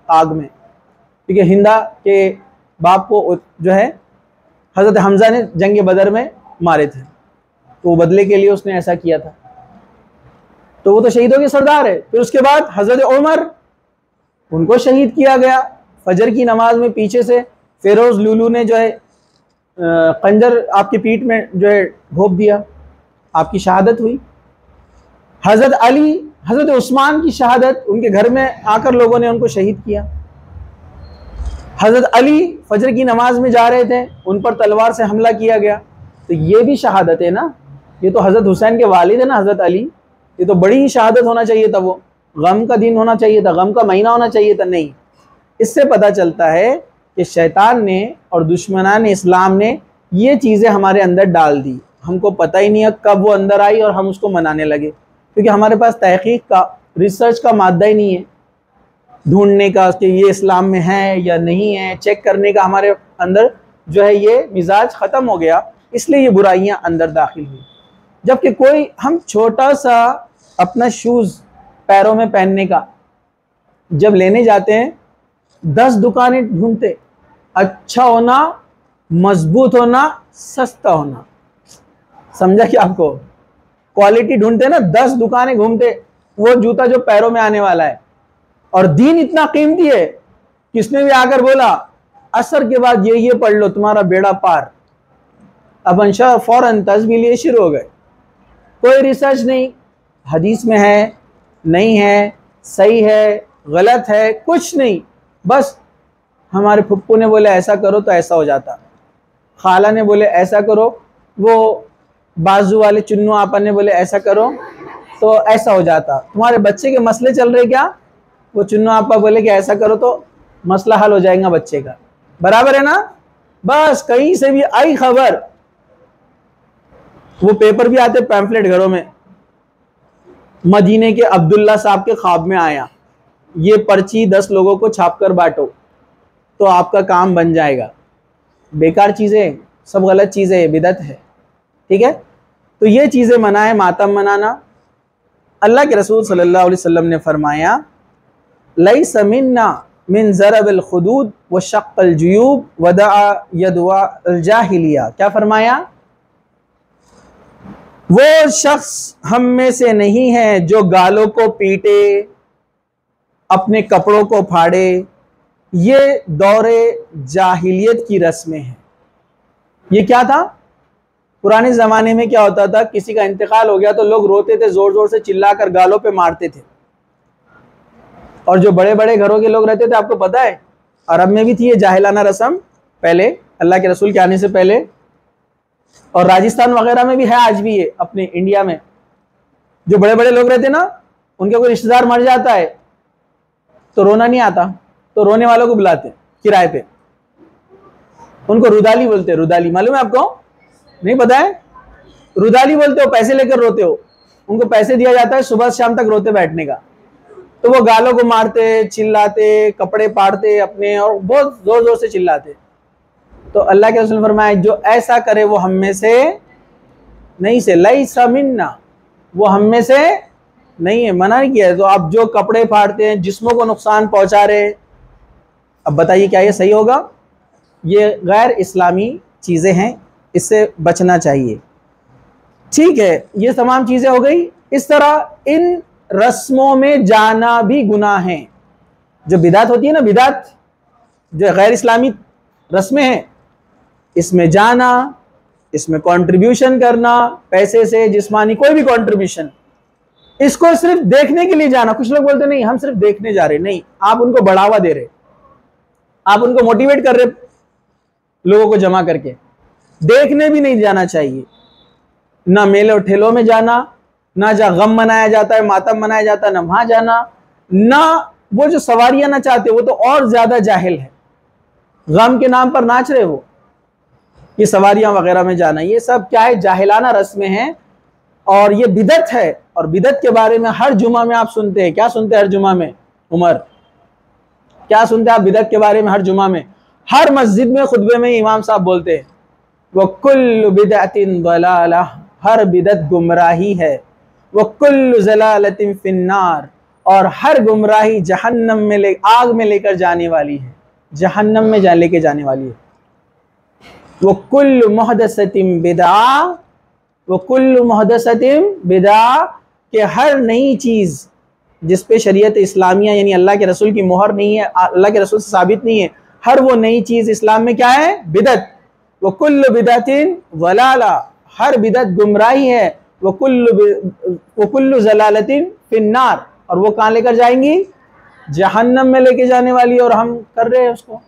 आग में, क्योंकि हिंदा के बाप को जो है हज़रत हमज़ा ने जंग बदर में मारे थे, तो बदले के लिए उसने ऐसा किया था, तो वो तो शहीदों के सरदार है। फिर उसके बाद हज़रत उमर, उनको शहीद किया गया फजर की नमाज में, पीछे से फेरोज लुलू ने जो है खंजर आपकी पीठ में जो है घोंप दिया, आपकी शहादत हुई। हज़रत अली, हज़रत उस्मान की शहादत, उनके घर में आकर लोगों ने उनको शहीद किया। हज़रत अली फजर की नमाज में जा रहे थे, उन पर तलवार से हमला किया गया, तो ये भी शहादत है ना। ये तो हज़रत हुसैन के वालिद है ना, हज़रत अली, ये तो बड़ी ही शहादत होना चाहिए था, वो गम का दिन होना चाहिए था, गम का महीना होना चाहिए था। नहीं, इससे पता चलता है कि शैतान ने और दुश्मनान इस्लाम ने ये चीज़ें हमारे अंदर डाल दी, हमको पता ही नहीं है कब वो अंदर आई और हम उसको मनाने लगे, क्योंकि हमारे पास तहकीक का, रिसर्च का मादा ही नहीं है, ढूंढने का कि ये इस्लाम में है या नहीं है, चेक करने का हमारे अंदर जो है ये मिजाज ख़त्म हो गया, इसलिए ये बुराइयां अंदर दाखिल हुई। जबकि कोई हम छोटा सा अपना शूज़ पैरों में पहनने का जब लेने जाते हैं, 10 दुकानें ढूंढते, अच्छा होना, मजबूत होना, सस्ता होना, समझा कि आपको? क्वालिटी ढूंढते ना, 10 दुकानें घूमते वो जूता जो पैरों में आने वाला है। और दीन इतना कीमती है, किसने भी आकर बोला असर के बाद ये पढ़ लो तुम्हारा बेड़ा पार, अब अंशा फौरन तस्बीह लिए शुरू हो गए। कोई रिसर्च नहीं, हदीस में है नहीं है, सही है गलत है, कुछ नहीं, बस हमारे फुप्पू ने बोले ऐसा करो तो ऐसा हो जाता, खाला ने बोले ऐसा करो, वो बाजू वाले चुन्नू आपा ने बोले ऐसा करो तो ऐसा हो जाता। तुम्हारे बच्चे के मसले चल रहे क्या, वो चुन्नू आपा बोले कि ऐसा करो तो मसला हल हो जाएगा बच्चे का, बराबर है ना। बस कहीं से भी आई खबर, वो पेपर भी आते पैम्फलेट घरों में, मदीने के अब्दुल्ला साहब के ख्वाब में आया, ये पर्ची 10 लोगों को छाप कर बांटो तो आपका काम बन जाएगा। बेकार चीज़ें, सब गलत चीज़ें, बिदअत है, ठीक है। तो ये चीज़ें मना है, मातम मनाना। अल्लाह के रसूल सल्लल्लाहु अलैहि वसल्लम ने फरमाया लैसा मिन्ना मिन ज़रबिल खुदूद व शक्कल जुयूब वदआ यदवा अल जाहिलिया। क्या फरमाया? वो शख्स हम में से नहीं है जो गालों को पीटे, अपने कपड़ों को फाड़े, ये दौरे जाहिलियत की रस्में हैं। ये क्या था? पुराने ज़माने में क्या होता था, किसी का इंतकाल हो गया तो लोग रोते थे, ज़ोर ज़ोर से चिल्लाकर गालों पे मारते थे। और जो बड़े बड़े घरों के लोग रहते थे, आपको पता है अरब में भी थी ये जाहिलाना रस्म पहले, अल्लाह के रसूल के आने से पहले, और राजस्थान वगैरह में भी है आज भी ये, अपने इंडिया में। जो बड़े बड़े लोग रहते ना, उनके कोई रिश्तेदार मर जाता है तो रोना नहीं आता, तो रोने वालों को बुलाते किराए पे, उनको रुदाली बोलते हैं। रुदाली मालूम है आपको? नहीं पता है? रुदाली बोलते हो, पैसे लेकर रोते हो, उनको पैसे दिया जाता है सुबह शाम तक रोते बैठने का, तो वो गालों को मारते, चिल्लाते, कपड़े फाड़ते अपने, और बहुत जोर जोर से चिल्लाते। तो अल्लाह के रसूल फरमाए जो ऐसा करे वो हम में से नहीं से, लैसा मिन्ना, वो हम में से नहीं है, मना नहीं किया है। तो आप जो कपड़े फाड़ते हैं, जिस्मों को नुकसान पहुंचा रहे हैं, अब बताइए क्या ये सही होगा? ये गैर इस्लामी चीज़ें हैं, इससे बचना चाहिए। ठीक है, ये तमाम चीज़ें हो गई। इस तरह इन रस्मों में जाना भी गुनाह है। जो बिदात होती है ना, बिदात जो गैर इस्लामी रस्में हैं, इसमें जाना, इसमें कंट्रीब्यूशन करना, पैसे से, जिस्मानी कोई भी कंट्रीब्यूशन, इसको सिर्फ देखने के लिए जाना। कुछ लोग बोलते नहीं हम सिर्फ देखने जा रहे, नहीं, आप उनको बढ़ावा दे रहे, आप उनको मोटिवेट कर रहे लोगों को जमा करके। देखने भी नहीं जाना चाहिए, ना मेले ठेलों में जाना, ना जहाँ गम मनाया जाता है, मातम मनाया जाता है, ना वहां जाना, ना वो जो सवारियां ना चाहते वो तो और ज्यादा जाहिल है, गम के नाम पर नाच रहे वो, ये सवारियां वगैरह में जाना, ये सब क्या है? जाहिलाना रस्में हैं और ये बिदत है। और बिदत के बारे में हर जुमा में आप सुनते हैं। क्या सुनते हैं हर जुमा में? उमर, क्या सुनते हैं आप बिदत के बारे में हर जुमा में? हर मस्जिद में खुतबे में इमाम साहब बोलते हैं वो कुल्लु बिदअतिन दलाला, हर बिदत गुमराही है, वो कुल्लु ज़लालतिन फिन्नार, और हर गुमराही जहन्नम में आग में लेकर जाने वाली है, जहन्नम में लेके जाने वाली है। वो कुल्लु मुहदसतिन बिदआ, वो कुल्लु मुहदसतिन बिदआ, कि हर नई चीज़ जिस पे शरीयत इस्लामिया यानी अल्लाह के रसूल की मोहर नहीं है, अल्लाह के रसूल से साबित नहीं है, हर वो नई चीज़ इस्लाम में क्या है? बिदत। वो कुल्लु बिदअतिन वलाला, हर बिदत गुमराही है, वो कुल्लु ज़लालतिन फिन्नार, और वो कहाँ लेकर जाएंगी? जहन्नम में लेके जाने वाली। और हम कर रहे हैं उसको,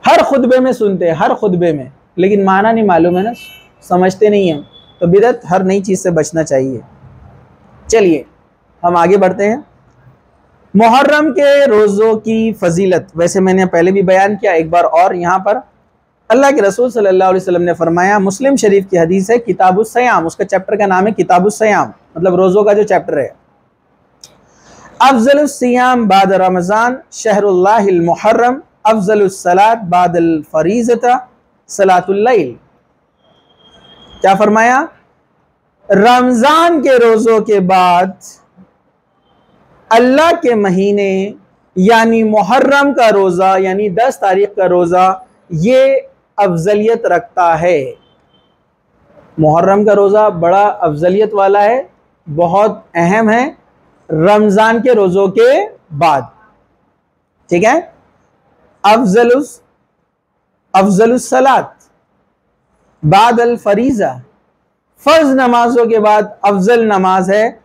हर खुतबे में सुनते हैं, हर खुतबे में, लेकिन माना नहीं मालूम है ना, समझते नहीं हैं। तो बिदत, हर नई चीज़ से बचना चाहिए। चलिए हम आगे बढ़ते हैं। मुहर्रम के रोज़ों की फजीलत वैसे मैंने पहले भी बयान किया, एक बार और यहाँ पर अल्लाह के रसूल सल्लल्लाहु अलैहि वसल्लम ने फरमाया, मुस्लिम शरीफ की हदीस है, किताबुस सयाम, उसका चैप्टर का नाम है किताबुस सयाम, मतलब रोज़ों का जो चैप्टर है। अफजलुस सियाम बाद रमज़ान शहरुल्लाहिल मुहर्रम, अफजलुस सलात बादल फरीज़ता सलातुल लैल। क्या फरमाया? रमज़ान के रोज़ों के बाद अल्लाह के महीने यानी मुहर्रम का रोज़ा, यानी 10 तारीख का रोज़ा, ये अफजलियत रखता है। मुहर्रम का रोज़ा बड़ा अफजलियत वाला है, बहुत अहम है रमज़ान के रोज़ों के बाद। ठीक है, अफजलुस सलात बाद अल फरीज़ा, फ़र्ज नमाजों के बाद अफजल नमाज है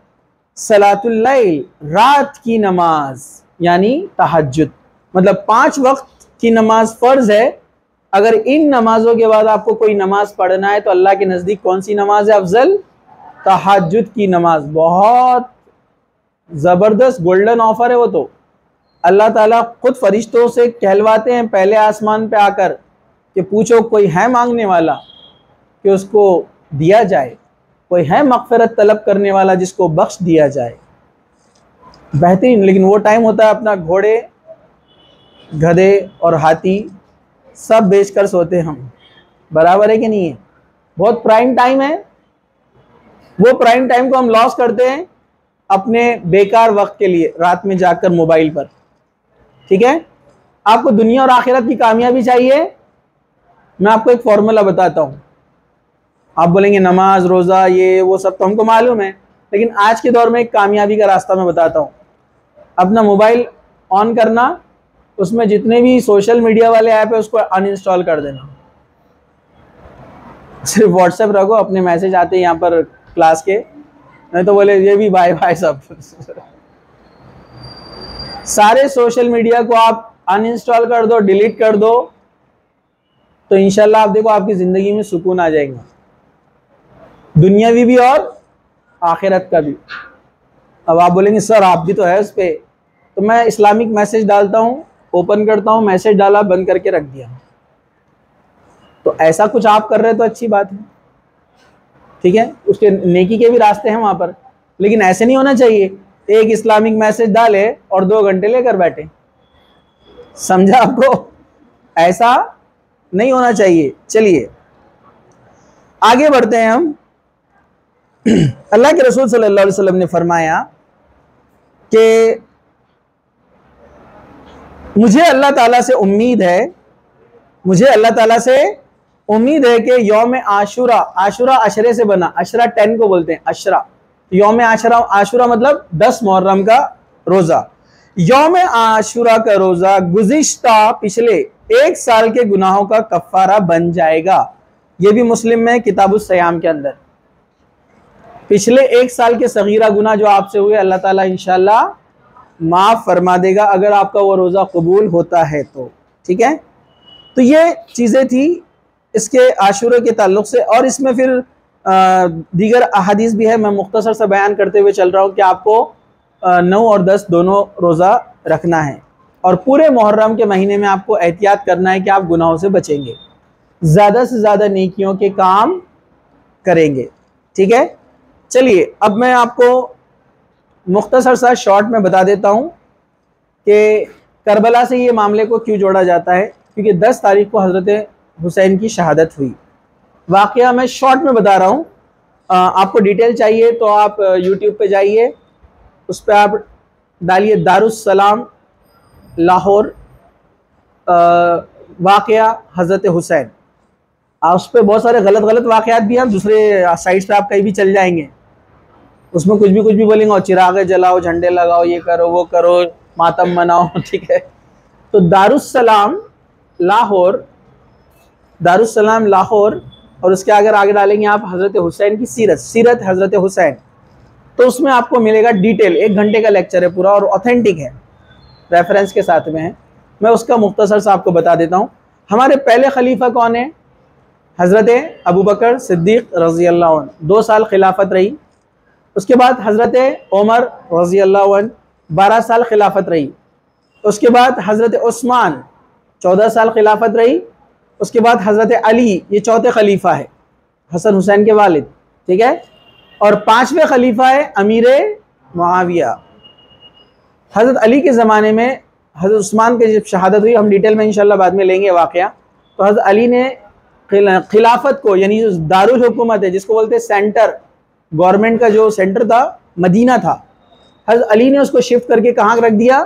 सलातुल लैल, रात की नमाज यानी तहज्जुद, मतलब 5 वक्त की नमाज फ़र्ज है। अगर इन नमाजों के बाद आपको कोई नमाज पढ़ना है तो अल्लाह के नज़दीक कौन सी नमाज है अफजल? तहज्जुद की नमाज। बहुत ज़बरदस्त गोल्डन ऑफर है वो तो। अल्लाह ताला खुद फरिश्तों से कहलवाते हैं पहले आसमान पे आकर कि पूछो कोई है मांगने वाला कि उसको दिया जाए, कोई है मग़फ़िरत तलब करने वाला जिसको बख्श दिया जाए। बेहतरीन। लेकिन वो टाइम होता है अपना घोड़े, गधे और हाथी सब बेचकर सोते हम, बराबर है कि नहीं है? बहुत प्राइम टाइम है, वो प्राइम टाइम को हम लॉस करते हैं अपने बेकार वक्त के लिए, रात में जाकर मोबाइल पर। ठीक है, आपको दुनिया और आखिरत की कामयाबी चाहिए, मैं आपको एक फॉर्मूला बताता हूँ। आप बोलेंगे नमाज रोज़ा ये वो सब तो हमको मालूम है, लेकिन आज के दौर में एक कामयाबी का रास्ता मैं बताता हूँ। अपना मोबाइल ऑन करना, उसमें जितने भी सोशल मीडिया वाले ऐप है उसको अनइंस्टॉल कर देना, सिर्फ व्हाट्सएप रखो, अपने मैसेज आते हैं यहाँ पर क्लास के, नहीं तो बोले ये भी बाय बाय सब सारे सोशल मीडिया को आप अनइंस्टॉल कर दो, डिलीट कर दो, तो इंशाल्लाह आप देखो आपकी ज़िंदगी में सुकून आ जाएगा, दुनियावी भी और आखिरत का भी। अब आप बोलेंगे सर आप भी तो है उस पर, तो मैं इस्लामिक मैसेज डालता हूँ, ओपन करता हूँ, मैसेज डाला, बंद करके रख दिया। तो ऐसा कुछ आप कर रहे हो तो अच्छी बात है, ठीक है, उसके नेकी के भी रास्ते हैं वहाँ पर। लेकिन ऐसे नहीं होना चाहिए एक इस्लामिक मैसेज डाले और 2 घंटे लेकर बैठे, समझा आपको? ऐसा नहीं होना चाहिए। चलिए आगे बढ़ते हैं हम। अल्लाह के रसूल सल्लल्लाहु अलैहि वसल्लम ने फरमाया कि मुझे अल्लाह ताला से उम्मीद है, मुझे अल्लाह ताला से उम्मीद है कि यौम आशुरा, आशुरा अशरे से बना, अशरा 10 को बोलते हैं अशरा, यौम आशुरा, आशुरा मतलब 10 मुहर्रम का रोजा, यौम आशुरा का रोजा गुज़िश्ता पिछले 1 साल के गुनाहों का कफ़ारा बन जाएगा। ये भी मुस्लिम में किताबुस सयाम के अंदर, पिछले 1 साल के सगीरा गुनाह जो आपसे हुए अल्लाह ताला इंशाअल्लाह माफ़ फरमा देगा अगर आपका वो रोज़ा कबूल होता है तो। ठीक है, तो ये चीज़ें थी इसके आशुरा के ताल्लुक़ से। और इसमें फिर दीगर अहादीस भी है, मैं मुख्तसर से बयान करते हुए चल रहा हूँ कि आपको 9 और 10 दोनों रोज़ा रखना है और पूरे मुहर्रम के महीने में आपको एहतियात करना है कि आप गुनाहों से बचेंगे, ज़्यादा से ज़्यादा नेकियों के काम करेंगे। ठीक है, चलिए अब मैं आपको मुख्तसर सा शॉर्ट में बता देता हूँ कि करबला से ये मामले को क्यों जोड़ा जाता है, क्योंकि 10 तारीख को हज़रत हुसैन की शहादत हुई। वाक़या मैं शॉर्ट में बता रहा हूँ, आपको डिटेल चाहिए तो आप यूट्यूब पे जाइए, उस पर आप डालिए दारुस्सलाम लाहौर वाक़या हज़रत हुसैन, उस पर बहुत सारे गलत वाक़यात भी हैं, दूसरे साइट्स पे आप कहीं भी चल जाएंगे, उसमें कुछ भी बोलेंगे और चिराग जलाओ, झंडे लगाओ, ये करो वो करो, मातम मनाओ। ठीक है, तो दारुस्सलाम लाहौर, दारुस्सलाम लाहौर, और उसके आगे डालेंगे आप हज़रत हुसैन की सीरत हज़रत हुसैन, तो उसमें आपको मिलेगा डिटेल, 1 घंटे का लेक्चर है पूरा और ऑथेंटिक है, रेफरेंस के साथ में है। मैं उसका मुख्तसर से आपको बता देता हूँ। हमारे पहले खलीफा कौन है? हज़रत अबू बकर सिद्दीक़ रज़ी अल्लाह अन्हु, 2 साल खिलाफत रही। उसके बाद हज़रत उमर रज़ी अल्लाह अन्हु 12 साल खिलाफत रही। उसके बाद हज़रत उस्मान 14 साल खिलाफत रही। उसके बाद हज़रत अली, ये चौथे खलीफा है, हसन हुसैन के वालिद। ठीक है, और 5वें खलीफा है अमीर मुआविया। हज़रत अली के ज़माने में हज़रत उस्मान की जब शहादत हुई, हम डिटेल में इंशाल्लाह बाद में लेंगे वाक़या, तो हज़रत अली ने खिलाफत को, यानी जो दारुल हुकूमत है जिसको बोलते हैं सेंटर, गवर्नमेंट का जो सेंटर था मदीना था, हज़रत अली ने उसको शिफ्ट करके कहाँ रख दिया?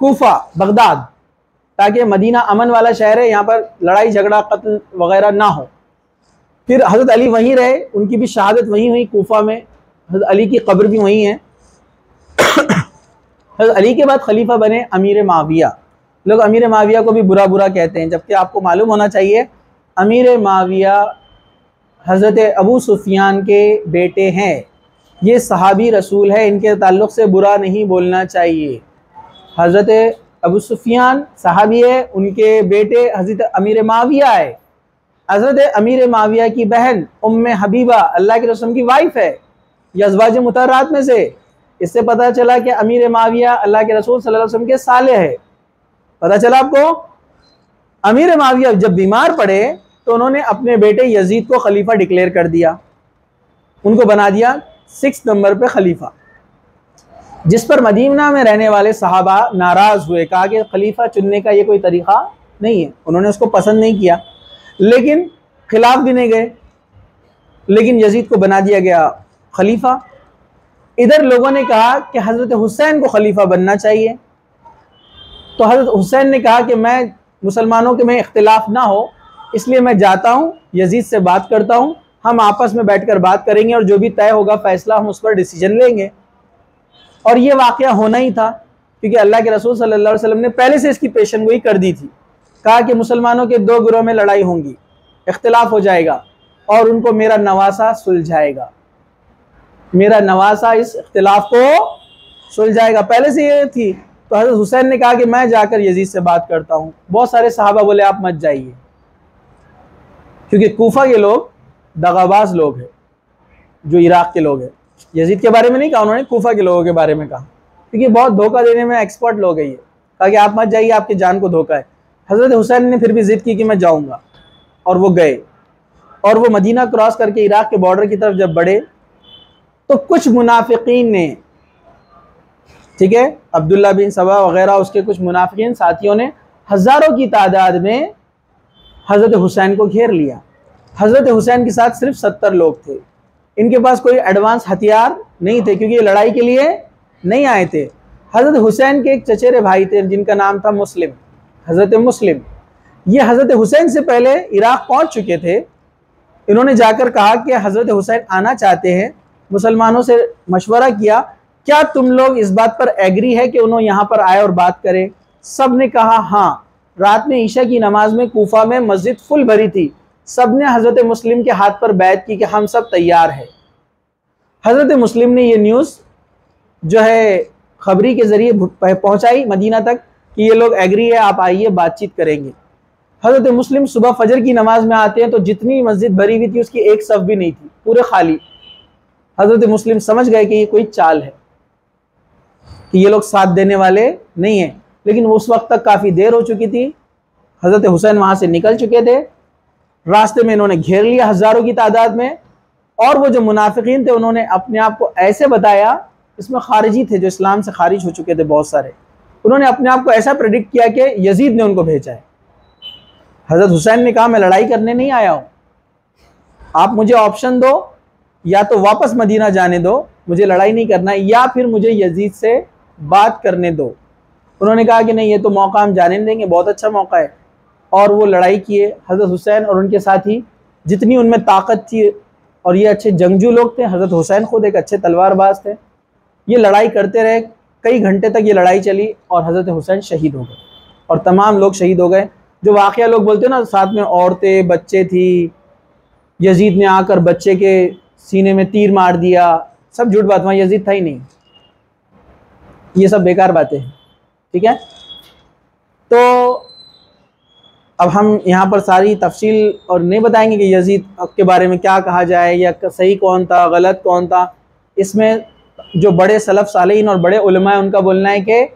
कूफा, बगदाद, ताकि मदीना अमन वाला शहर है, यहाँ पर लड़ाई झगड़ा कत्ल वगैरह ना हो। फिर हज़रत अली वहीं रहे, उनकी भी शहादत वहीं हुई कूफा में, हज़रत अली की कब्र भी वहीं है। हज़रत अली के बाद खलीफा बने अमीर माविया। लोग अमीर माविया को भी बुरा कहते हैं, जबकि आपको मालूम होना चाहिए अमीर माविया हज़रत अबू सुफियान के बेटे हैं, ये सहाबी रसूल है, इनके ताल्लुक़ से बुरा नहीं बोलना चाहिए। हज़रत अबू सुफियान सहाबी है, उनके बेटे हज़रत अमीर माविया है। हज़रत अमीर माविया की बहन उम्मे हबीबा अल्लाह के रसूल की वाइफ है, यज़वाज मुतहरात में से। इससे पता चला कि अमीर माविया अल्लाह के रसूल सल्लल्लाहु अलैहि वसल्लम के साले है। पता चला आपको? अमीर माविया जब बीमार पड़े तो उन्होंने अपने बेटे यजीद को खलीफा डिक्लेयर कर दिया, उनको बना दिया 6 नंबर पे खलीफा, जिस पर मदीना में रहने वाले सहाबा नाराज़ हुए, कहा कि खलीफा चुनने का ये कोई तरीक़ा नहीं है। उन्होंने उसको पसंद नहीं किया, लेकिन खिलाफ भी नहीं गए, लेकिन यजीद को बना दिया गया खलीफा। इधर लोगों ने कहा कि हज़रत हुसैन को खलीफा बनना चाहिए, तो हज़रत हुसैन ने कहा कि मैं मुसलमानों के में इख्तिलाफ ना हो, इसलिए मैं जाता हूँ यजीद से बात करता हूँ, हम आपस में बैठकर बात करेंगे और जो भी तय होगा फैसला हम उस पर डिसीजन लेंगे। और ये वाक़या होना ही था, क्योंकि अल्लाह के रसूल सल्लल्लाहु अलैहि वसल्लम ने पहले से इसकी पेशन गोई कर दी थी। कहा कि मुसलमानों के 2 गिरोह में लड़ाई होंगी, इख्तिलाफ हो जाएगा और उनको मेरा नवासा सुलझाएगा, मेरा नवासा इस इख्तिलाफ को सुलझाएगा, पहले से ये थी। तो हज़रत हुसैन ने कहा कि मैं जाकर यजीद से बात करता हूँ। बहुत सारे सहाबा बोले आप मत जाइए, क्योंकि कूफा के लोग दगाबाज लोग हैं, जो इराक़ के लोग हैं। यजीद के बारे में नहीं कहा उन्होंने, कूफा के लोगों के बारे में कहा, क्योंकि बहुत धोखा देने में एक्सपर्ट लोग हैं। ये कहा कि आप मत जाइए, आपकी जान को धोखा है। हज़रत हुसैन ने फिर भी ज़िद की कि मैं जाऊँगा, और वो गए। और वो मदीना क्रॉस करके इराक़ के बॉर्डर की तरफ जब बढ़े तो कुछ मुनाफिकीन ने, ठीक है, अब्दुल्ला बिन सबा वगैरह उसके कुछ मुनाफिकीन साथियों ने हज़ारों की तादाद में हज़रत हुसैन को घेर लिया। हज़रत हुसैन के साथ सिर्फ 70 लोग थे, इनके पास कोई एडवांस हथियार नहीं थे क्योंकि ये लड़ाई के लिए नहीं आए थे। हज़रत हुसैन के एक चचेरे भाई थे जिनका नाम था मुस्लिम, हज़रत मुस्लिम। ये हज़रत हुसैन से पहले इराक़ पहुंच चुके थे। इन्होंने जाकर कहा कि हज़रत हुसैन आना चाहते हैं, मुसलमानों से मशवरा किया, क्या तुम लोग इस बात पर एग्री है कि उन्होंने यहाँ पर आए और बात करें? सब ने कहा हाँ। रात में ईशा की नमाज में कूफा में मस्जिद फुल भरी थी, सब ने हज़रत मुस्लिम के हाथ पर बैत की कि हम सब तैयार हैं। हज़रत मुस्लिम ने ये न्यूज़ जो है खबरी के ज़रिए पहुँचाई मदीना तक कि ये लोग एग्री है, आप आइए बातचीत करेंगे। हज़रत मुस्लिम सुबह फजर की नमाज में आते हैं तो जितनी मस्जिद भरी हुई थी उसकी एक सफ भी नहीं थी, पूरे खाली। हज़रत मुस्लिम समझ गए कि ये कोई चाल है, कि ये लोग साथ देने वाले नहीं हैं। लेकिन उस वक्त तक काफ़ी देर हो चुकी थी, हज़रत हुसैन वहाँ से निकल चुके थे। रास्ते में इन्होंने घेर लिया हज़ारों की तादाद में, और वो जो मुनाफिकीन थे उन्होंने अपने आप को ऐसे बताया, इसमें खारिजी थे जो इस्लाम से खारिज हो चुके थे बहुत सारे, उन्होंने अपने आप को ऐसा प्रेडिक्ट किया कि यजीद ने उनको भेजा है। हज़रत हुसैन ने कहा मैं लड़ाई करने नहीं आया हूँ, आप मुझे ऑप्शन दो, या तो वापस मदीना जाने दो, मुझे लड़ाई नहीं करना, या फिर मुझे यजीद से बात करने दो। उन्होंने कहा कि नहीं, ये तो मौका हम जाने नहीं देंगे, बहुत अच्छा मौका है। और वो लड़ाई किए। हज़रत हुसैन और उनके साथी, जितनी उनमें ताकत थी, और ये अच्छे जंगजू लोग थे, हज़रत हुसैन खुद एक अच्छे तलवारबाज थे, ये लड़ाई करते रहे। कई घंटे तक ये लड़ाई चली और हज़रत हुसैन शहीद हो गए और तमाम लोग शहीद हो गए। जो वाक़या लोग बोलते हैं ना, साथ में औरतें बच्चे थी, यजीद ने आकर बच्चे के सीने में तीर मार दिया, सब झूठ बात, वहाँ यजीद था ही नहीं। ये सब बेकार बातें हैं, ठीक है। तो अब हम यहाँ पर सारी तफसील और नहीं बताएंगे कि यजीद के बारे में क्या कहा जाए, या सही कौन था गलत कौन था। इसमें जो बड़े सलफ़ सालेहीन और बड़े उलमा हैं उनका बोलना है कि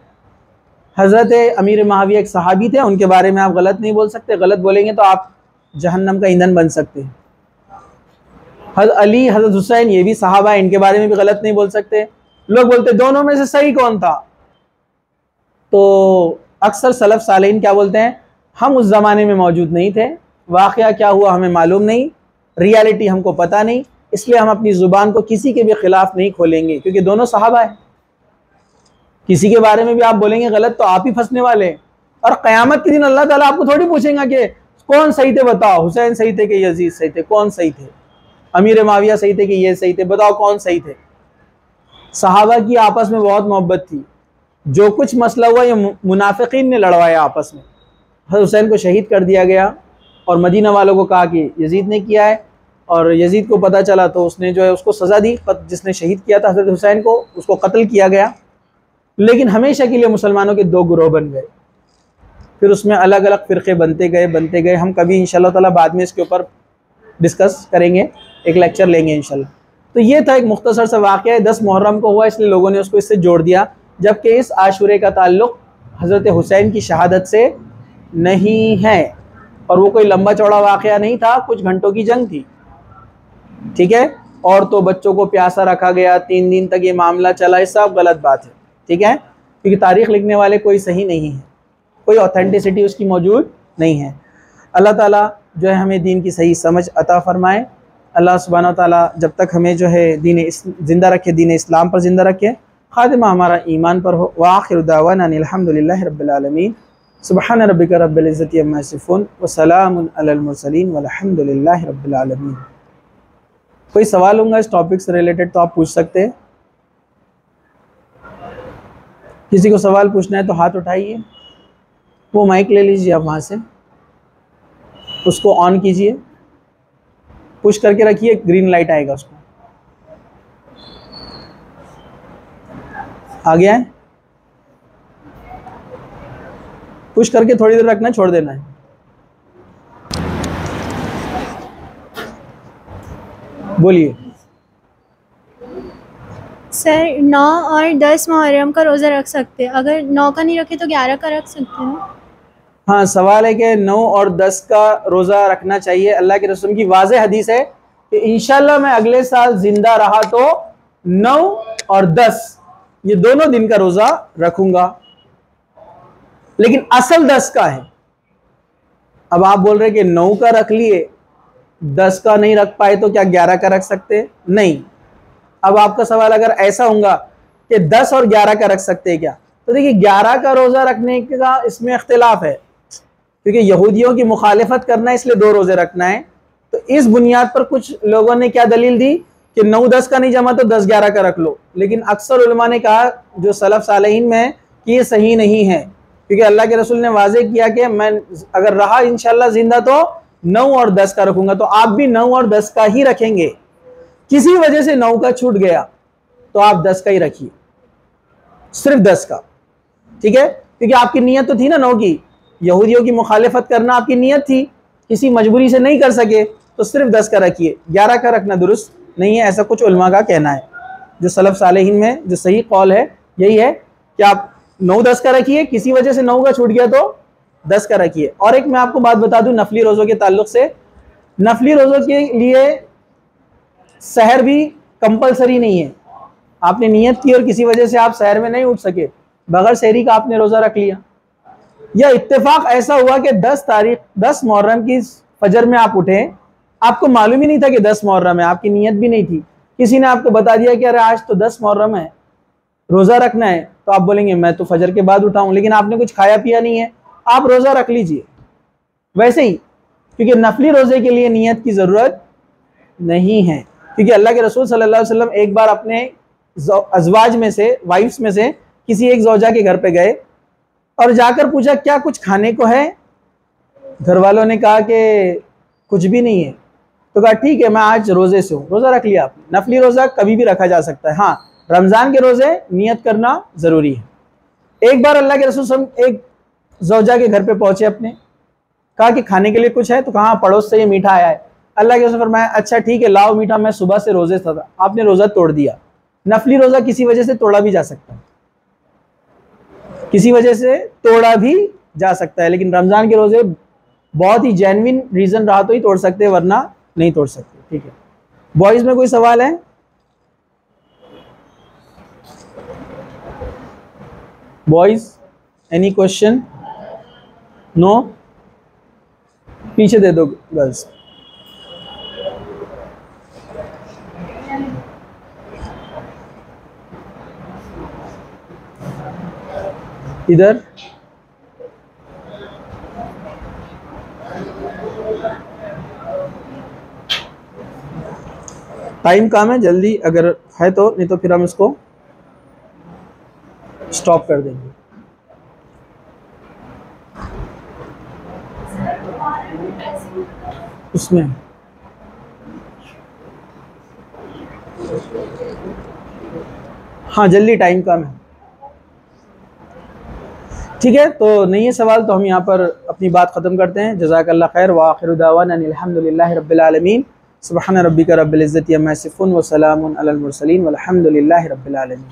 हज़रत अमीर मुआविया एक सहाबी थे, उनके बारे में आप गलत नहीं बोल सकते, गलत बोलेंगे तो आप जहन्नम का ईंधन बन सकते हैं। हज़रत अली, हज़रत हुसैन, ये भी सहाबा है, इनके बारे में भी गलत नहीं बोल सकते। लोग बोलते दोनों में से सही कौन था, तो अक्सर सलफ़ सालेहीन क्या बोलते हैं, हम उस ज़माने में मौजूद नहीं थे, वाक़या क्या हुआ हमें मालूम नहीं, रियलिटी हमको पता नहीं, इसलिए हम अपनी ज़ुबान को किसी के भी ख़िलाफ़ नहीं खोलेंगे, क्योंकि दोनों सहाबा है। किसी के बारे में भी आप बोलेंगे गलत तो आप ही फंसने वाले हैं। और क़यामत के दिन अल्लाह ताला आपको थोड़ी पूछेगा कि कौन सही थे, बताओ हुसैन सही थे कि यजीद सही थे, कौन सही थे, अमीर मुआविया सही थे कि ये सही थे, बताओ कौन सही थे। सहाबा की आपस में बहुत मोहब्बत थी, जो कुछ मसला हुआ ये मुनाफिकीन ने लड़वाया आपस में। हुसैन को शहीद कर दिया गया और मदीना वालों को कहा कि यजीद ने किया है, और यजीद को पता चला तो उसने जो है उसको सज़ा दी, जिसने शहीद किया था हज़रत हुसैन को, उसको कत्ल किया गया। लेकिन हमेशा के लिए मुसलमानों के दो गुरोह बन गए, फिर उसमें अलग अलग फ़िरक़े बनते गए। हम कभी इंशाअल्लाह ताला बाद में इसके ऊपर डिस्कस करेंगे, एक लेक्चर लेंगे इंशाअल्लाह। तो ये था एक मुख्तसर सा वाक़या, 10 मुहर्रम को हुआ, इसलिए लोगों ने उसको इससे जोड़ दिया, जबकि इस आशूरे का ताल्लुक़ हज़रत हुसैन की शहादत से नहीं है, और वो कोई लंबा चौड़ा वाक़या नहीं था, कुछ घंटों की जंग थी, ठीक है। और तो बच्चों को प्यासा रखा गया, 3 दिन तक ये मामला चला, ये सब गलत बात है, ठीक है, क्योंकि तारीख़ लिखने वाले कोई सही नहीं है, कोई ऑथेंटिसिटी उसकी मौजूद नहीं है। अल्लाह ताला जो है हमें दीन की सही समझ अता फ़रमाए। अल्लाह सुब्हानहू व तआला जब तक हमें जो है ज़िंदा रखे, दीन इस्लाम पर ज़िंदा रखे, ख़ातिमा हमारा ईमान पर हो। व आखिरु दावाना अनिल हम्दुलिल्लाहि रब्बिल आलमीन। सुब्हान रब्बिका रब्बिल इज़्ज़ति अम्मा यसिफ़ून व सलामुन अलल मुरसलीन वल्हम्दुलिल्लाहि रब्बिल आलमीन। कोई सवाल होगा इस टॉपिक से रिलेटेड तो आप पूछ सकते हैं। किसी को सवाल पूछना है तो हाथ उठाइए, वो माइक ले लीजिए आप वहाँ से, उसको ऑन कीजिए, पुश करके रखिए, ग्रीन लाइट आएगा उसको। आ गया है? पुश करके थोड़ी देर रखना है, छोड़ देना है। बोलिए सर। 9 और 10 मुहर्रम का रोज़ा रख सकते हैं, अगर 9 का नहीं रखे तो 11 का रख सकते हैं। हाँ, सवाल है कि 9 और 10 का रोज़ा रखना चाहिए। अल्लाह के रसूल की वाज़ेह हदीस है कि इंशाल्लाह मैं अगले साल ज़िंदा रहा तो 9 और 10 ये दोनों दिन का रोज़ा रखूँगा, लेकिन असल 10 का है। अब आप बोल रहे कि 9 का रख लिए 10 का नहीं रख पाए तो क्या 11 का रख सकते? नहीं। अब आपका सवाल अगर ऐसा होगा कि 10 और 11 का रख सकते हैं क्या, तो देखिए 11 का रोज़ा रखने का इसमें इख्तिलाफ है, क्योंकि यहूदियों की मुखालिफत करना है इसलिए 2 रोज़े रखना है। तो इस बुनियाद पर कुछ लोगों ने क्या दलील दी कि 9-10 का नहीं जमा तो 10-11 का रख लो, लेकिन अक्सर उलमा ने कहा जो सलफ सालेहीन में है कि ये सही नहीं है, क्योंकि अल्लाह के रसूल ने वाज़े किया कि मैं अगर रहा इंशाल्लाह जिंदा तो 9 और 10 का रखूंगा। तो आप भी 9 और 10 का ही रखेंगे। किसी वजह से 9 का छूट गया तो आप 10 का ही रखिए, सिर्फ 10 का, ठीक है, क्योंकि आपकी नीयत तो थी ना 9 की, यहूदियों की मुखालिफत करना आपकी नीयत थी, किसी मजबूरी से नहीं कर सके तो सिर्फ 10 का रखिए, 11 का रखना दुरुस्त नहीं है, ऐसा कुछ उलमा का कहना है। जो सलफ सालेहीन में जो सही कौल है यही है कि आप 9-10 का रखिए, किसी वजह से 9 का छूट गया तो 10 का रखिए। और एक मैं आपको बात बता दूं नफली रोज़ों के ताल्लुक से, नफली रोज़ों के लिए सहर भी कंपलसरी नहीं है। आपने नियत की और किसी वजह से आप सहर में नहीं उठ सके, बगैर सहरी का आपने रोज़ा रख लिया, या इत्तेफाक ऐसा हुआ कि 10 मुहर्रम की फजर में आप उठे, आपको मालूम ही नहीं था कि 10 मुहर्रम है, आपकी नीयत भी नहीं थी, किसी ने आपको बता दिया कि अरे आज तो 10 मुहर्रम है, रोज़ा रखना है, तो आप बोलेंगे मैं तो फजर के बाद उठा हूँ, लेकिन आपने कुछ खाया पिया नहीं है, आप रोज़ा रख लीजिए। वैसे ही क्योंकि नफली रोज़े के लिए नीयत की ज़रूरत नहीं है, क्योंकि अल्लाह के रसूल सल्लल्लाहु अलैहि वसल्लम एक बार अपने अज़वाज में से, वाइफ्स में से किसी एक ज़ौजा के घर पे गए और जाकर पूछा क्या कुछ खाने को है? घर वालों ने कहा कि कुछ भी नहीं है। तो कहा ठीक है मैं आज रोज़े से हूँ, रोज़ा रख लिया आपने। नफली रोज़ा कभी भी रखा जा सकता है, हाँ रमज़ान के रोज़े नियत करना ज़रूरी है। एक बार अल्लाह के रसूल एक ज़ौजा के घर पे पहुँचे अपने, कहा कि खाने के लिए कुछ है? तो कहा पड़ोस से ये मीठा आया है। अल्लाह के रसूल फरमाया अच्छा ठीक है लाओ मीठा, मैं सुबह से रोज़े था। आपने रोज़ा तोड़ दिया। नफली रोज़ा किसी वजह से तोड़ा भी जा सकता है, किसी वजह से तोड़ा भी जा सकता है, लेकिन रमज़ान के रोज़े बहुत ही जेन्युइन रीज़न रहा तो ही तोड़ सकते हैं, वरना नहीं तोड़ सकते, ठीक है। बॉयज़ में कोई सवाल है? Boys any question? नो? पीछे दे दो गर्ल्स। इधर टाइम कम है, जल्दी अगर है तो, नहीं तो फिर हम इसको स्टॉप कर देंगे। उसमें हाँ जल्दी, टाइम कम है, ठीक है। तो नहीं है सवाल तो हम यहाँ पर अपनी बात ख़त्म करते हैं। जज़ाकल्लाह खैर व आखिरु दावाना अल्हम्दुलिल्लाहि रब्बिल आलमीन। सुब्हान रब्बिका रब्बिल इज़्ज़ति अम्मा यसिफ़ून व सलामुन अलल मुरसलीन वल्हम्दुलिल्लाहि रब्बिल आलमीन।